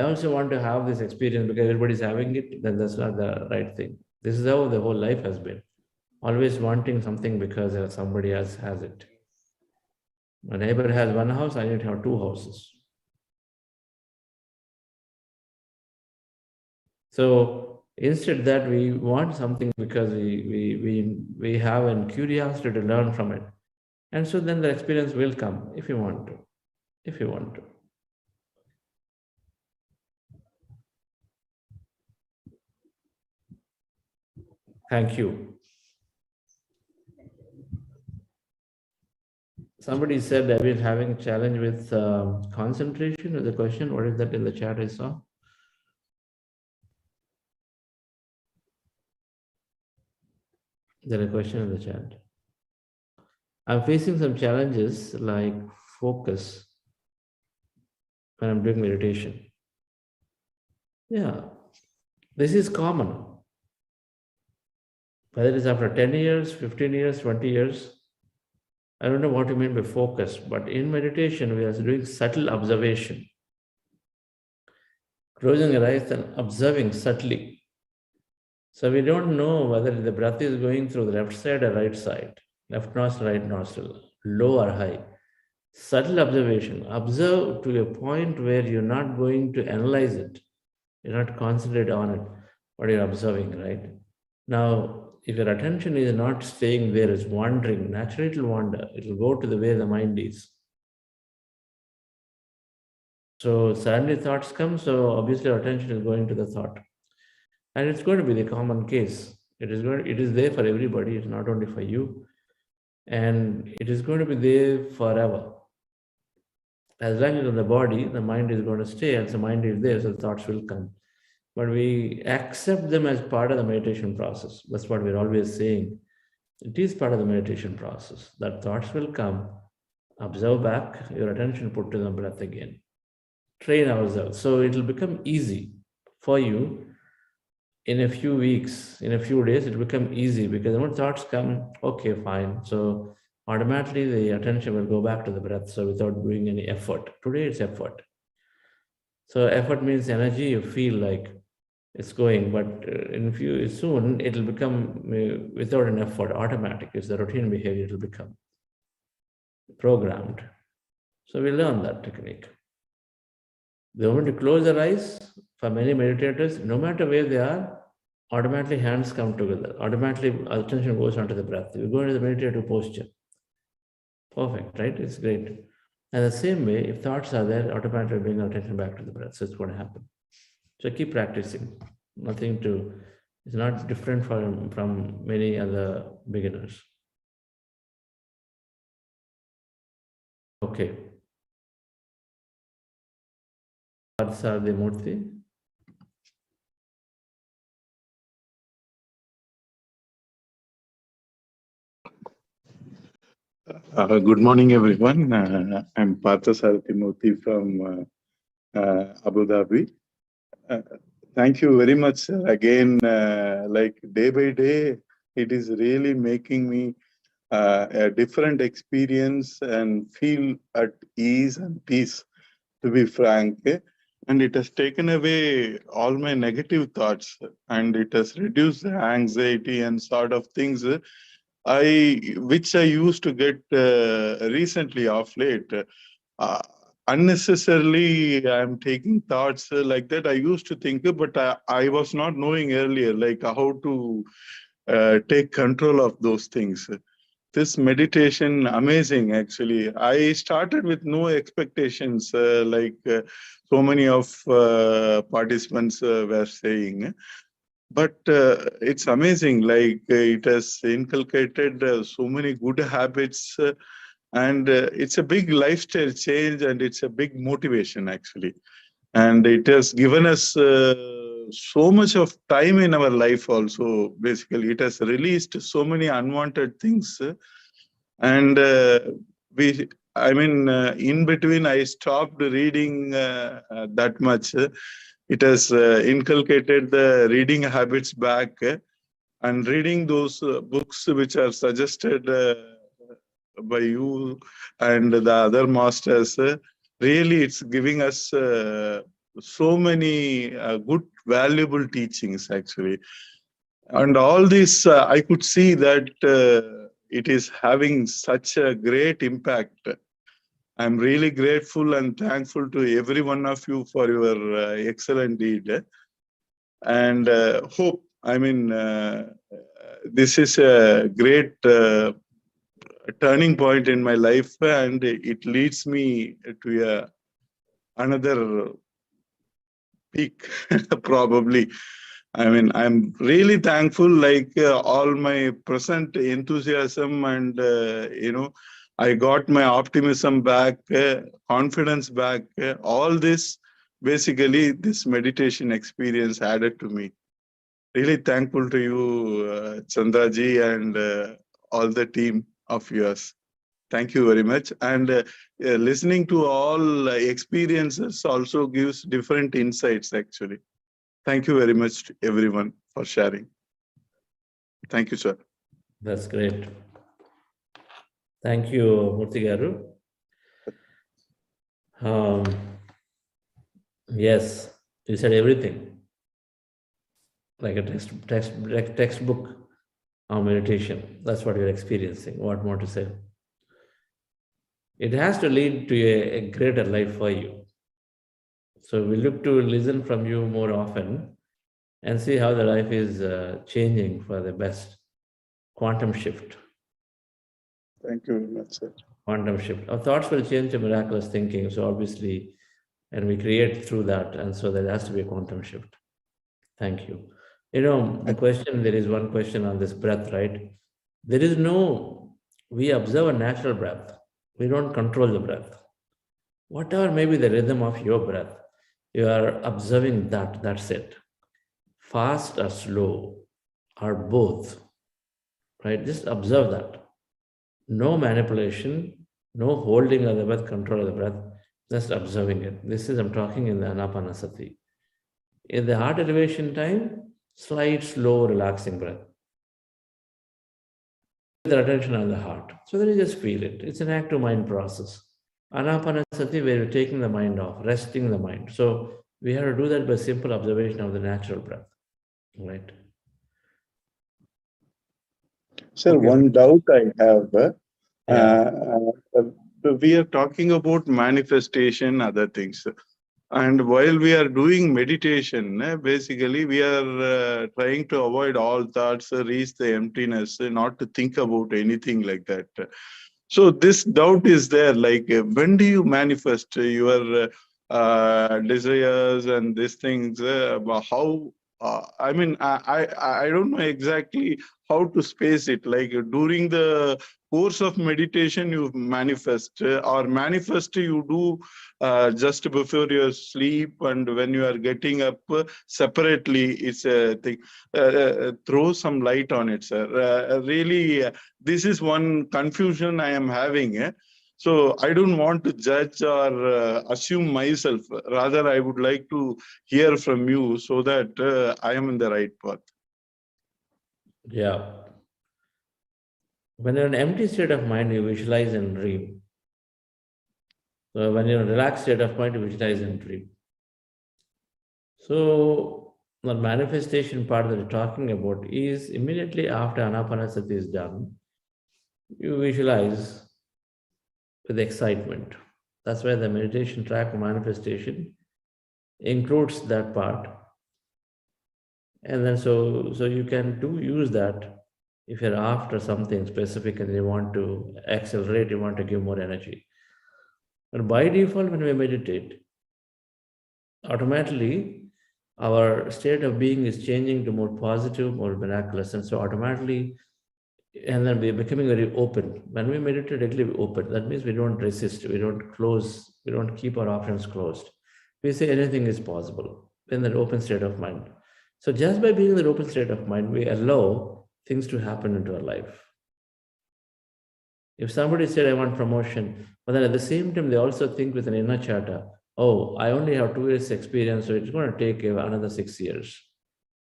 also want to have this experience because everybody is having it, then that's not the right thing. This is how the whole life has been. Always wanting something because somebody else has it. My neighbor has one house, I need to have 2 houses. So instead that we want something because we have a curiosity to learn from it. And so then the experience will come if you want to. If you want to. Thank you. Somebody said I've been having a challenge with concentration. Is the question? What is that in the chat I saw? Is there a question in the chat? I'm facing some challenges like focus when I'm doing meditation. Yeah, this is common. Whether it is after 10 years, 15 years, 20 years, I don't know what you mean by focus, but in meditation, we are doing subtle observation. Closing your eyes and observing subtly. So we don't know whether the breath is going through the left side or right side, left nostril, right nostril, low or high. Subtle observation. Observe to a point where you're not going to analyze it. You're not concentrate on it, but you're observing, right? Now, if your attention is not staying there, it's wandering, naturally it will wander. It will go to the way the mind is. So suddenly thoughts come, so obviously our attention is going to the thought. And it's going to be the common case. It is there for everybody, it's not only for you. And it is going to be there forever. As long as in the body, the mind is going to stay, and the mind is there, so the thoughts will come. But we accept them as part of the meditation process. That's what we're always saying. It is part of the meditation process. That thoughts will come, observe back, your attention put to the breath again. Train ourselves. So it will become easy for you in a few weeks, in a few days, it will become easy because when thoughts come, okay, fine. So automatically the attention will go back to the breath. So without doing any effort. Today it's effort. So effort means energy, you feel like it's going, but soon it will become without an effort, automatic. It's the routine behavior, it will become programmed. So we learn that technique. The moment you close your eyes, for many meditators, no matter where they are, automatically hands come together. Automatically attention goes onto the breath. You go into the meditative posture. Perfect, right? It's great. And the same way, if thoughts are there, automatically bring attention back to the breath. So it's going to happen. So keep practicing. It's not different from many other beginners. Okay. Parthasarathi Murthy. Good morning, everyone. I'm Parthasarathi Murthy from Abu Dhabi. Thank you very much, sir. Again, like day by day, it is really making me a different experience and feel at ease and peace, to be frank. and it has taken away all my negative thoughts, and it has reduced the anxiety and sort of things which I used to get recently off late. Uh, Unnecessarily, I'm taking thoughts like that. I used to think, but I was not knowing earlier, like how to take control of those things. This meditation, amazing actually. I started with no expectations, so many of participants were saying. But it's amazing, like it has inculcated so many good habits, and it's a big lifestyle change, and it's a big motivation actually. And it has given us so much of time in our life also. Basically, it has released so many unwanted things. And in between, I stopped reading that much. It has inculcated the reading habits back, and reading those books which are suggested by you and the other masters. Really, it's giving us so many good, valuable teachings actually. And all this, I could see that it is having such a great impact. I'm really grateful and thankful to every one of you for your excellent deed. And hope, this is a great turning point in my life, and it leads me to another peak, probably. I'm really thankful, like all my present enthusiasm and, I got my optimism back, confidence back, all this, basically this meditation experience added to me. Really thankful to you, Chandraji, and all the team of yours. Thank you very much. And listening to all experiences also gives different insights, actually. Thank you very much to everyone for sharing. Thank you, sir. That's great. Thank you, Murthy Garu. Yes, you said everything. Like a textbook on meditation. That's what you're experiencing. What more to say? It has to lead to a greater life for you. So we look to listen from you more often and see how the life is changing for the best. Quantum shift. Thank you very much, sir. Quantum shift. Our thoughts will change to miraculous thinking. So obviously, and we create through that. And so there has to be a quantum shift. Thank you. The question, there is one question on this breath, right? We observe a natural breath. We don't control the breath. Whatever may be the rhythm of your breath, you are observing that, that's it. Fast or slow, or both, right? Just observe that. No manipulation, no holding of the breath, control of the breath, just observing it. This is, I'm talking in the Ana-Pana-Sati. In the heart elevation time, slight, slow, relaxing breath. With the attention on the heart. So then you just feel it. It's an active mind process. Ana-Pana-Sati, where you're taking the mind off, resting the mind. So we have to do that by simple observation of the natural breath. Right? Sir, okay. One doubt I have. We are talking about manifestation, other things. And while we are doing meditation, basically we are trying to avoid all thoughts, reach the emptiness, not to think about anything like that. So this doubt is there, like when do you manifest your desires and these things? How? I don't know exactly how to space it. Like during the course of meditation, you manifest, or manifest you do just before your sleep, and when you are getting up separately. It's a thing. Throw some light on it, sir. Really, this is one confusion I am having. So I don't want to judge or assume myself. Rather, I would like to hear from you so that I am in the right path. Yeah. When you're in an empty state of mind, you visualize and dream. So when you're in a relaxed state of mind, you visualize and dream. So the manifestation part that we're talking about is immediately after Ana-Pana-Sati is done, you visualize with excitement. That's why the meditation track of manifestation includes that part. And then so you can use that if you're after something specific and you want to accelerate, you want to give more energy. But by default, when we meditate, automatically our state of being is changing to more positive, more miraculous. And so automatically, and then we're becoming very open. When we meditate, regularly we open. That means we don't resist, we don't close, we don't keep our options closed. We say anything is possible in that open state of mind. So just by being in that open state of mind, we allow things to happen into our life. If somebody said, I want promotion, but then at the same time, they also think with an inner chatter, oh, I only have 2 years experience, so it's going to take another 6 years.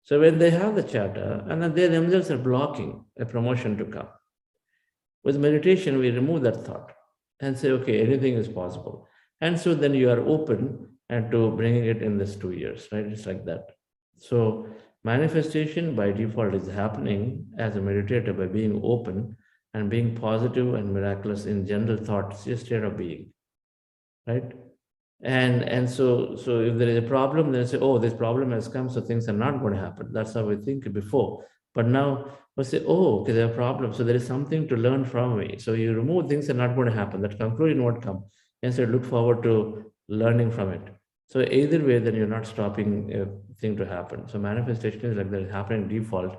So when they have the chatter, and then they themselves are blocking a promotion to come. With meditation, we remove that thought and say, okay, anything is possible. And so then you are open and to bringing it in this 2 years, right? It's like that. So manifestation by default is happening as a meditator by being open and being positive and miraculous in general thoughts, just state of being, right? And so if there is a problem, then say, oh, this problem has come, so things are not going to happen. That's how we think before. But now we say, oh, okay, there's a problem, so there is something to learn from me. So you remove things are not going to happen. That conclusion won't come. And so look forward to learning from it. So either way, then you're not stopping a thing to happen. So manifestation is like that, it's happening default.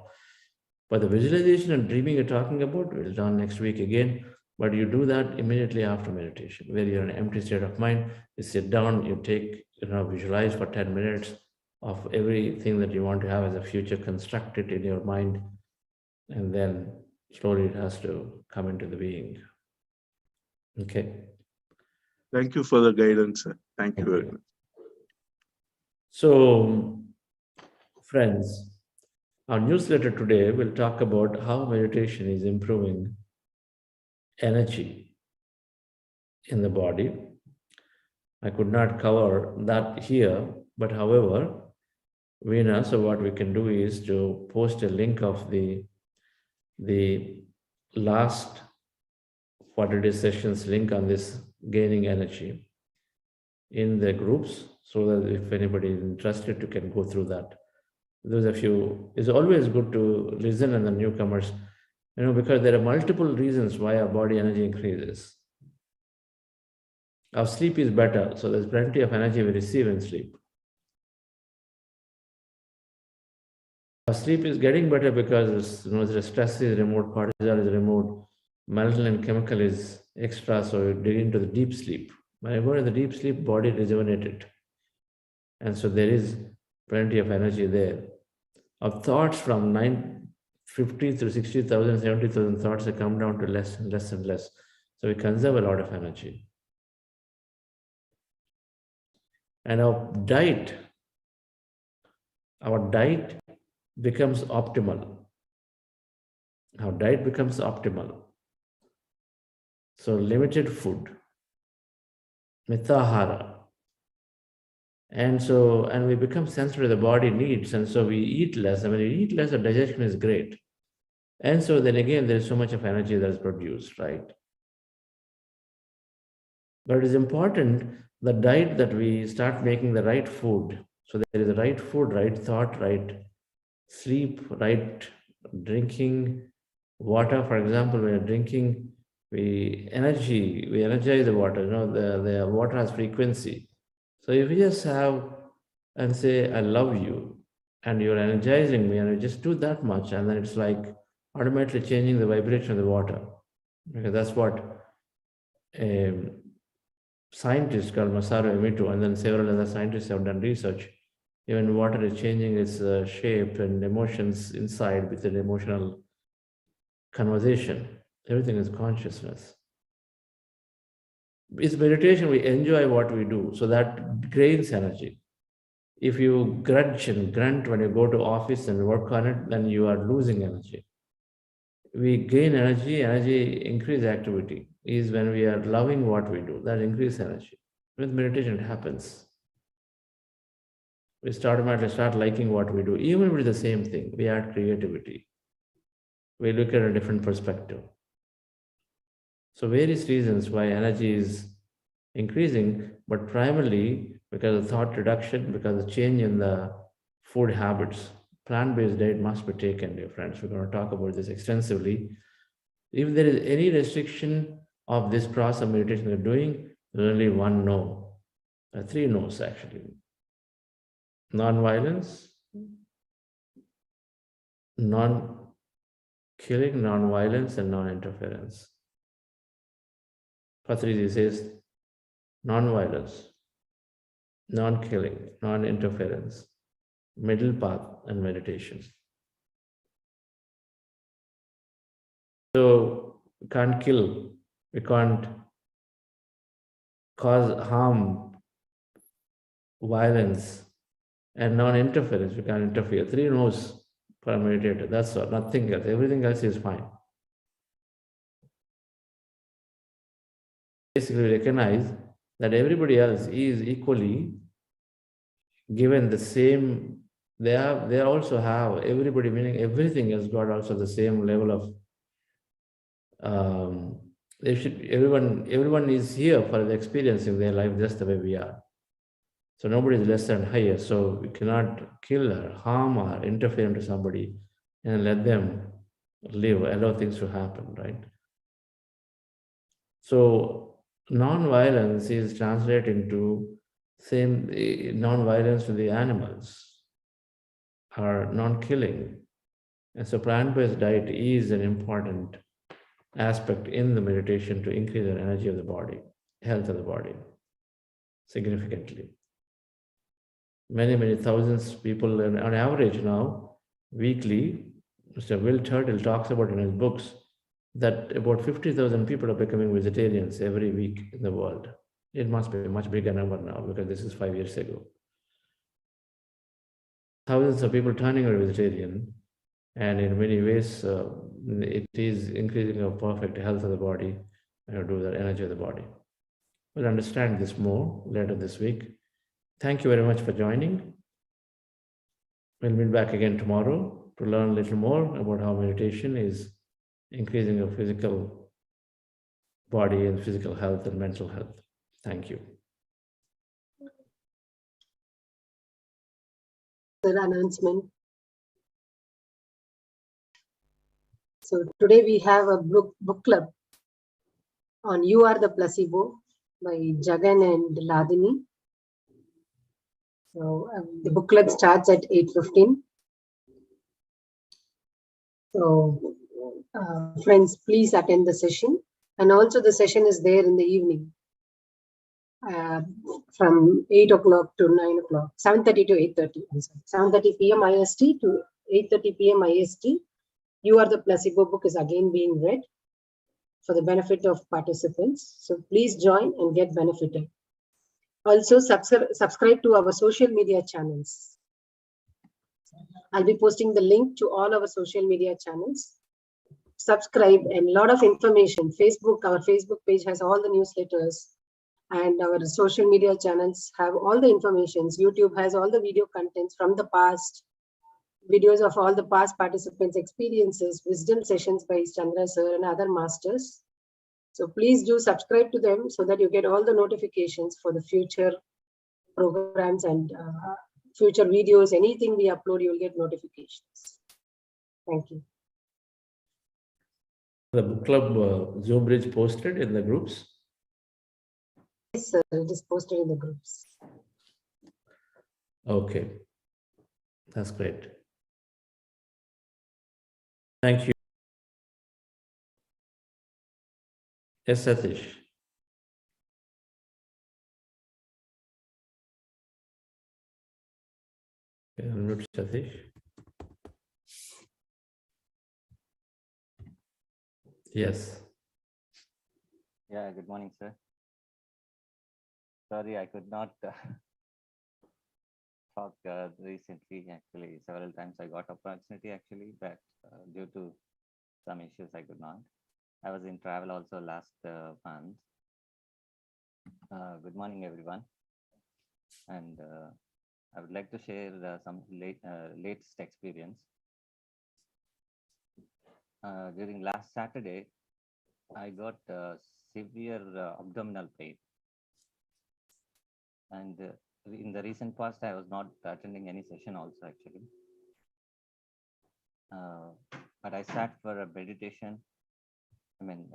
But the visualization and dreaming you're talking about, we'll done next week again. But you do that immediately after meditation, where you're in an empty state of mind. You sit down, you take, visualize for 10 minutes of everything that you want to have as a future, construct it in your mind, and then slowly it has to come into the being. Okay. Thank you for the guidance, sir. Thank you very much. So, friends, our newsletter today will talk about how meditation is improving energy in the body. I could not cover that here, but however, Veena, so what we can do is to post a link of the last 40-day sessions link on this gaining energy in the groups, so that if anybody is interested, you can go through that. There's a few, it's always good to listen in the newcomers, because there are multiple reasons why our body energy increases. Our sleep is better, so there's plenty of energy we receive in sleep. Our sleep is getting better because the stress is removed, cortisol is removed, melatonin chemical is extra, so you dig into the deep sleep. When you go into the deep sleep, body rejuvenated. And so there is plenty of energy there. Our thoughts from 950 through 60,000, 70,000 thoughts have come down to less and less and less. So we conserve a lot of energy. And our diet becomes optimal. Our diet becomes optimal. So limited food, mithahara. And we become sensitive to the body needs, and so we eat less. And when we eat less, our digestion is great. And so then again, there is so much of energy that is produced, right? But it is important, the diet, that we start making the right food. So there is the right food, right thought, right sleep, right drinking, water. For example, when you're drinking, we energize the water. The water has frequency. So if you just have and say, I love you, and you're energizing me, and you just do that much, and then it's like automatically changing the vibration of the water. Because that's what a scientist called Masaru Emoto, and then several other scientists have done research. Even water is changing its shape and emotions inside with an emotional conversation. Everything is consciousness. It's meditation, we enjoy what we do, so that gains energy. If you grudge and grunt when you go to office and work on it, then you are losing energy. We gain energy, increase activity is when we are loving what we do, that increase energy. With meditation, it happens. we automatically start liking what we do. Even with the same thing, we add creativity. We look at a different perspective. So various reasons why energy is increasing, but primarily because of thought reduction, because of change in the food habits. Plant-based diet must be taken, dear friends. We're going to talk about this extensively. If there is any restriction of this process of meditation you're doing, there's only one no. Three no's actually. Non-violence, non-killing, non-violence, and non-interference. Patriji says non-violence, non-killing, non-interference, middle path, and meditation. So we can't kill, we can't cause harm, violence, and non-interference. We can't interfere. Three no's for a meditator. That's all, nothing else. Everything else is fine. Basically recognize that everybody else is equally given the same, they also have, everybody, meaning everything has got also the same level of, everyone is here for the experiencing their life just the way we are. So nobody is less and higher. So we cannot kill or harm or interfere into somebody and let them live, allow things to happen, right? So non-violence is translated into same non-violence to the animals or non-killing. And so plant-based diet is an important aspect in the meditation to increase the energy of the body, health of the body, significantly. Many thousands of people on average now, weekly, Mr. Will Turtle talks about in his books that about 50,000 people are becoming vegetarians every week in the world. It must be a much bigger number now because this is 5 years ago. Thousands of people turning a vegetarian, and in many ways, it is increasing a perfect health of the body and do the energy of the body. We'll understand this more later this week. Thank you very much for joining. We'll meet back again tomorrow to learn a little more about how meditation is increasing your physical body and physical health and mental health. Thank you. The announcement. So today we have a book club on You Are the Placebo by Jagan and Ladini. So the book club starts at 8:15. So friends, please attend the session. And also the session is there in the evening from 8 o'clock to 9 o'clock, 7:30 to 8:30. 7:30 p.m. IST to 8:30 p.m. IST. You Are the Placebo book is again being read for the benefit of participants. So please join and get benefited. Also subscribe to our social media channels. I'll be posting the link to all our social media channels. Subscribe and a lot of information. Our Facebook page has all the newsletters, and our social media channels have all the informations. YouTube has all the video contents from the past, videos of all the past participants' experiences, wisdom sessions by Chandra sir and other masters. So please do subscribe to them so that you get all the notifications for the future programs and future videos. Anything we upload, you will get notifications. Thank you. The book club Zoom bridge posted in the groups? Yes, sir. It is posted in the groups. Okay. That's great. Thank you. Yes, Satish. Unmute Satish. Yes. Yeah, good morning, sir. Sorry, I could not talk recently. Actually, several times I got opportunity actually, but due to some issues, I could not. I was in travel also last month. Good morning, everyone. And I would like to share some latest experience. During last Saturday, I got severe abdominal pain. And in the recent past, I was not attending any session also actually. But I sat for a meditation,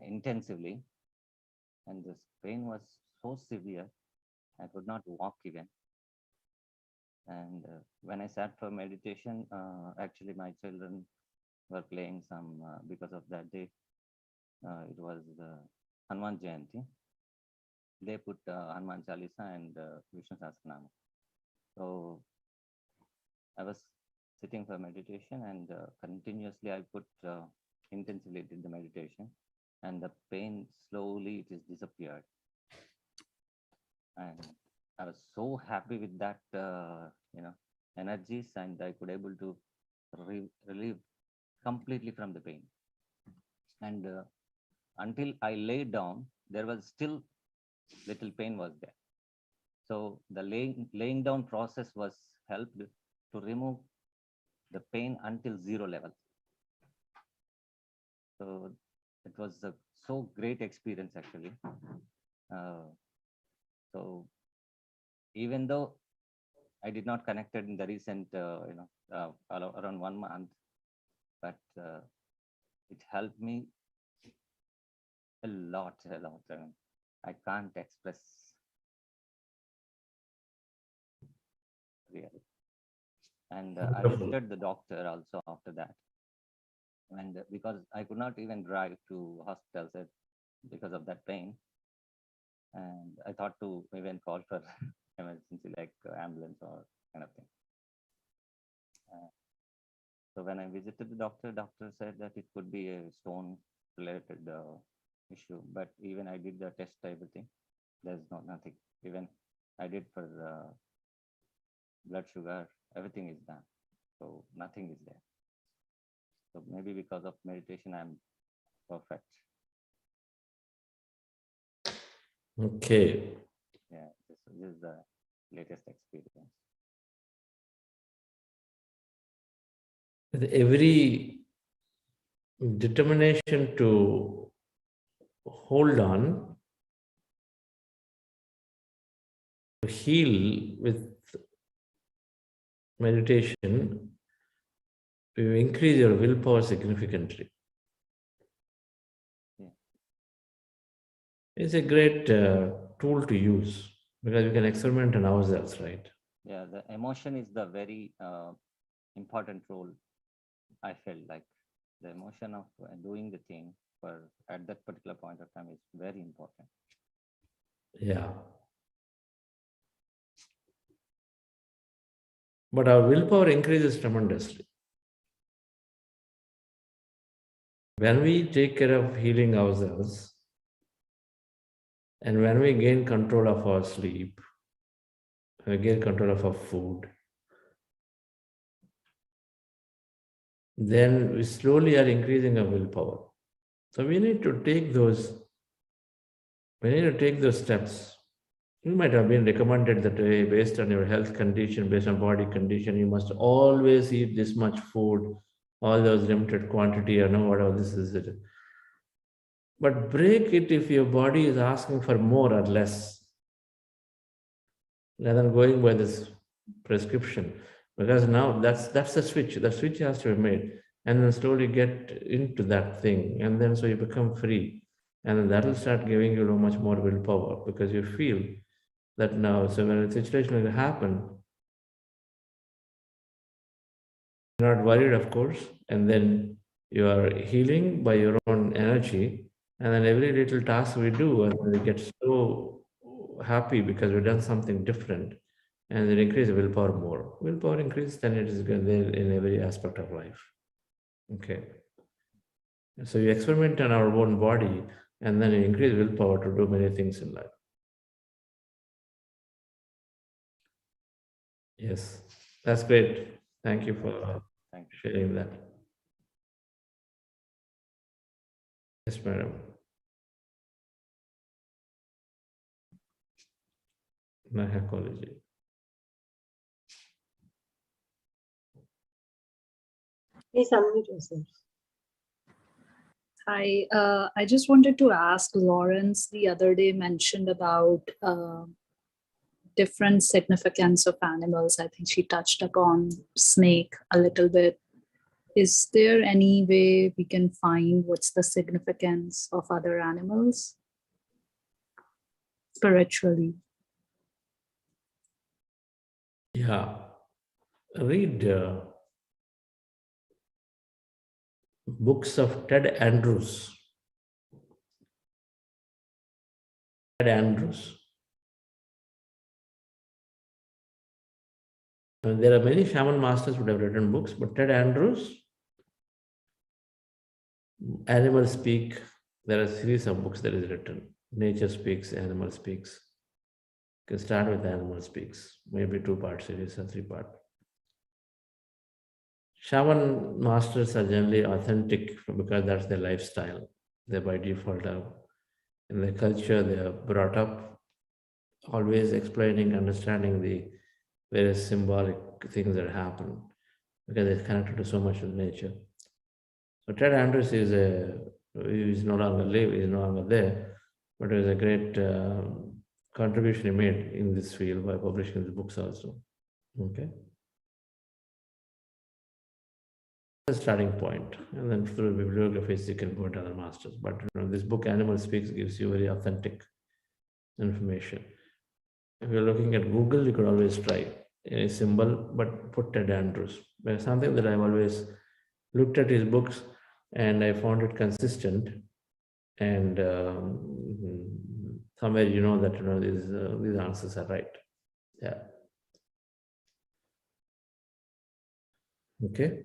intensively. And this pain was so severe, I could not walk even. And when I sat for meditation, actually my children were playing some, because of that day, it was Hanuman Jayanti. They put Hanuman Chalisa and Vishnu Sahasranama. So I was sitting for meditation and continuously I put intensively did the meditation, and the pain slowly it is disappeared. And I was so happy with that, energies, and I could able to relieve completely from the pain. And until I laid down, there was still little pain was there. So the laying down process was helped to remove the pain until 0 level. So it was a so great experience actually. So even though I did not connected in the recent, around 1 month, but it helped me a lot. I can't express really. And I visited the doctor also after that. And because I could not even drive to hospitals because of that pain. And I thought to even call for emergency like ambulance or kind of thing. So when I visited the doctor said that it could be a stone related issue, but even I did the test, everything, there's nothing. Even I did for blood sugar, everything is done. So nothing is there. So maybe because of meditation, I'm perfect. Okay. Yeah, this is the latest experience. With every determination to hold on, to heal with meditation, you increase your willpower significantly. Yeah. It's a great tool to use because we can experiment on ourselves, right? Yeah, the emotion is the very important role. I felt like the emotion of doing the thing at that particular point of time is very important. Yeah. But our willpower increases tremendously. When we take care of healing ourselves, and when we gain control of our sleep, we gain control of our food, then we slowly are increasing our willpower. So we need to take those steps. You might have been recommended that based on your health condition, based on body condition, you must always eat this much food, all those limited quantity, or no, whatever this is it. But break it if your body is asking for more or less, rather than going by this prescription. Because now that's the switch. The switch has to be made, and then slowly get into that thing, and then so you become free, and then that will start giving you much more willpower because you feel that now. So when a situation will happen, you're not worried, of course, and then you are healing by your own energy, and then every little task we do, and we get so happy because we've done something different. And it increases willpower more. Willpower increases, then it is there in every aspect of life. Okay. So you experiment on our own body, and then you increase willpower to do many things in life. Yes, that's great. Thank you for sharing that. Yes, madam. Mahakology. Please unmute yourself. Hi, I just wanted to ask, Lawrence the other day mentioned about different significance of animals. I think she touched upon snake a little bit. Is there any way we can find what's the significance of other animals spiritually? Yeah. Read books of Ted Andrews. Ted Andrews. There are many shaman masters who have written books, but Ted Andrews, Animal Speak, there are a series of books that is written. Nature Speaks, Animal Speaks. You can start with Animal Speaks, maybe 2-part series or 3-part. Shaman masters are generally authentic because that's their lifestyle. They by default are in the culture they are brought up, always explaining, understanding the various symbolic things that happen because they're connected to so much with nature. So Ted Andrews is no longer live, is no longer there, but it was a great contribution he made in this field by publishing his books also. Okay. The starting point, and then through bibliographies you can go to other masters. But this book Animal Speaks gives you very authentic information. If you're looking at Google, you could always try a symbol, but put Ted Andrews. There's something that I've always looked at his books and I found it consistent, and somewhere you know that these answers are right. Yeah. Okay.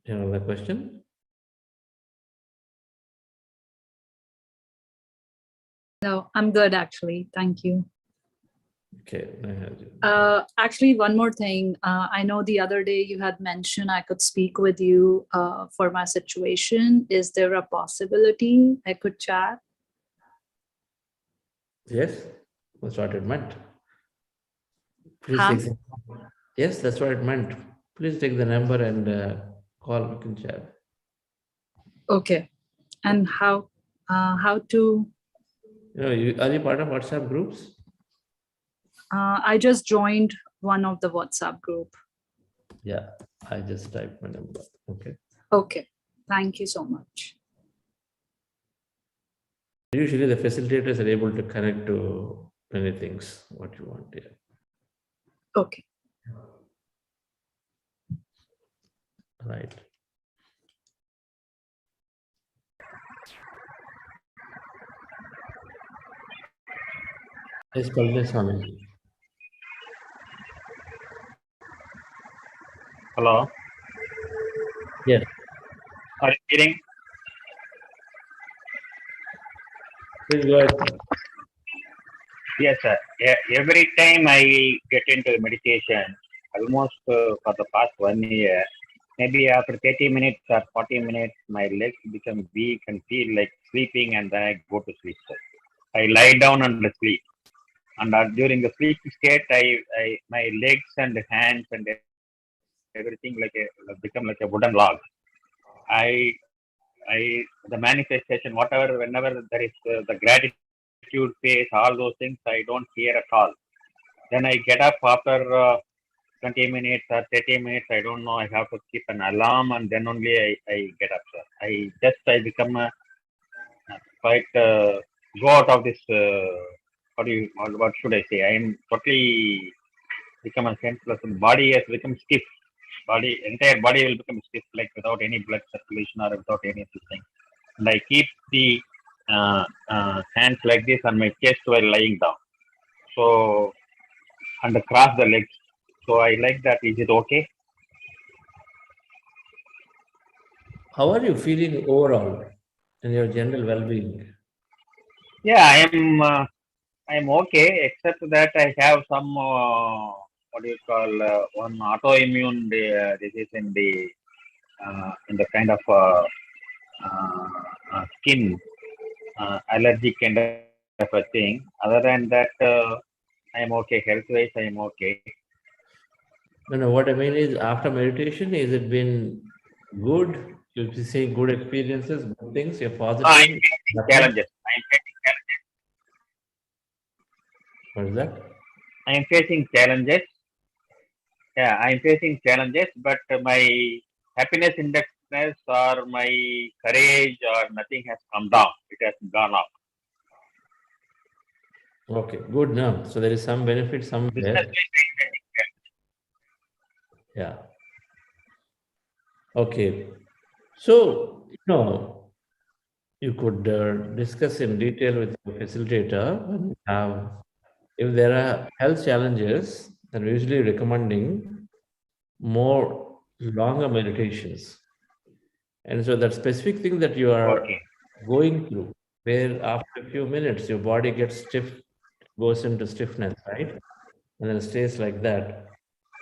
Another question? No, I'm good actually. Thank you. Okay. Actually, one more thing. I know the other day you had mentioned I could speak with you for my situation. Is there a possibility I could chat? Yes, that's what it meant. Please Huh? take yes, that's what it meant. Please take the number and call. We can chat. Okay. And how to? Are you part of WhatsApp groups? I just joined one of the WhatsApp group. Yeah, I just typed my number. Okay. Okay. Thank you so much. Usually the facilitators are able to connect to many things, what you want. Yeah. Okay. Right. Yes, Swami. Hello. Yes. Are you hearing? Please go ahead. Yes, sir. Every time I get into meditation, almost for the past 1 year, maybe after 30 minutes or 40 minutes, my legs become weak and feel like sleeping, and then I go to sleep. Sir. I lie down and sleep. And during the sleep state, my legs and hands and everything become like a wooden log. The manifestation, whatever, whenever there is the gratitude phase, all those things, I don't hear at all. Then I get up after 20 minutes or 30 minutes, I don't know, I have to keep an alarm, and then only I get up, sir. I become quite, go out of this, what should I say? I am totally become a senseless, body has become stiff. Entire body will become stiff, like without any blood circulation or without any thing. And I keep the hands like this on my chest while lying down. So, and cross the legs. So I like that. Is it okay? How are you feeling overall in your general well-being? Yeah, I am okay, except that I have some one autoimmune disease in the kind of skin allergic kind of a thing. Other than that, I am okay. Health-wise, I am okay. No, what I mean is, after meditation, has it been good? You'll be saying good experiences, good things, you're positive. I am facing challenges. What is that? I am facing challenges. Yeah, I am facing challenges, but my happiness index or my courage or nothing has come down. It has gone up. Okay, good now. So there is some benefit somewhere. Yeah. Okay. So, you could discuss in detail with the facilitator and if there are health challenges, then we're usually recommending more longer meditations. And so that specific thing that you are going through, where after a few minutes your body gets stiff, goes into stiffness, right? And then stays like that,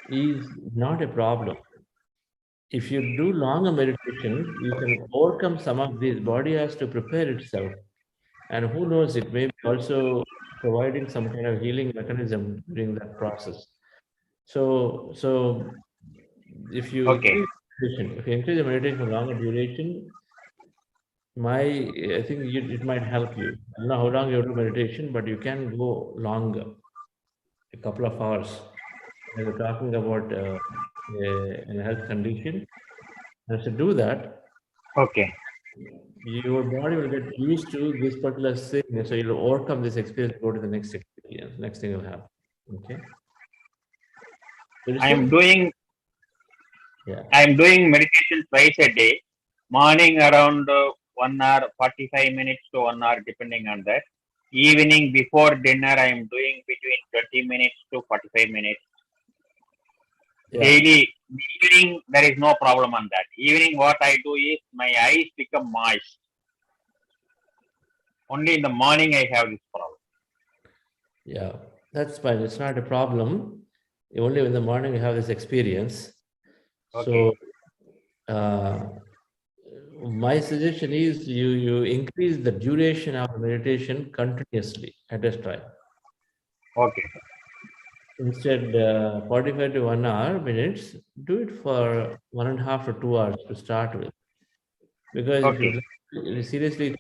is not a problem. If you do longer meditation, you can overcome some of these. Body has to prepare itself. And who knows, it may be also providing some kind of healing mechanism during that process. So if you increase the meditation for longer duration, I think it might help you. I don't know how long you do meditation, but you can go longer, a couple of hours. When you're talking about a health condition, and to do that, your body will get used to this particular thing, so you'll overcome this experience, go to the next experience, next thing will happen. Okay. I am doing meditation twice a day, morning around 1 hour, 45 minutes to 1 hour, depending on that. Evening before dinner, I am doing between 30 minutes to 45 minutes. Yeah. Daily, evening, there is no problem on that. Evening, what I do is my eyes become moist. Only in the morning, I have this problem. Yeah, that's fine. It's not a problem. Only in the morning you have this experience. So, my suggestion is you increase the duration of meditation continuously at a time. Okay. Instead, 45 to 1 hour minutes, do it for 1.5 to 2 hours to start with. Because if you seriously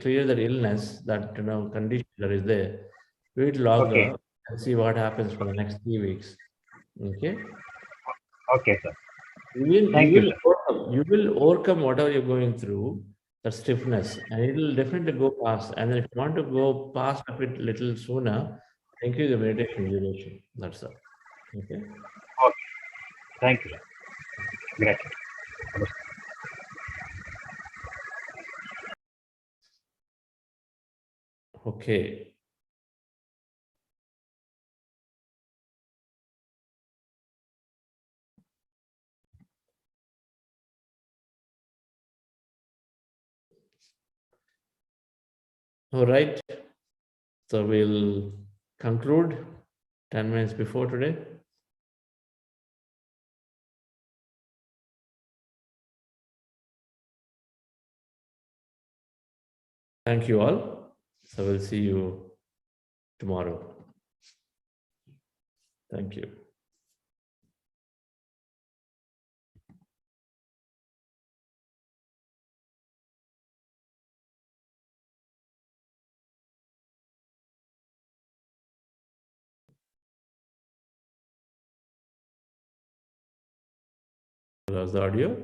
clear that illness, that condition that is there, do it longer and see what happens for the next 3 weeks. Okay. Okay, sir. You will overcome whatever you're going through, the stiffness, and it will definitely go past. And then if you want to go past a bit little sooner, increase the meditation duration. That's all. Okay. Okay. Thank you. Great. Okay. All right. So we'll conclude 10 minutes before today. Thank you all. So we'll see you tomorrow. Thank you. How's the audio?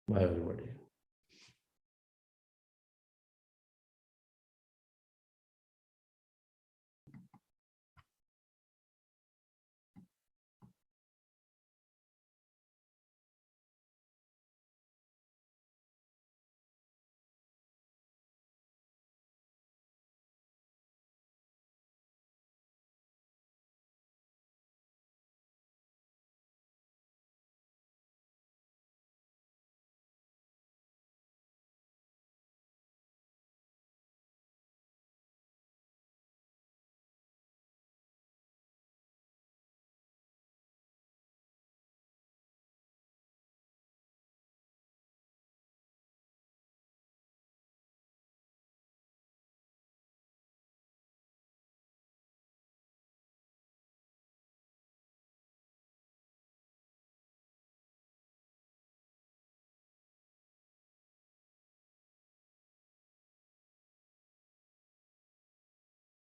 Bye, everybody.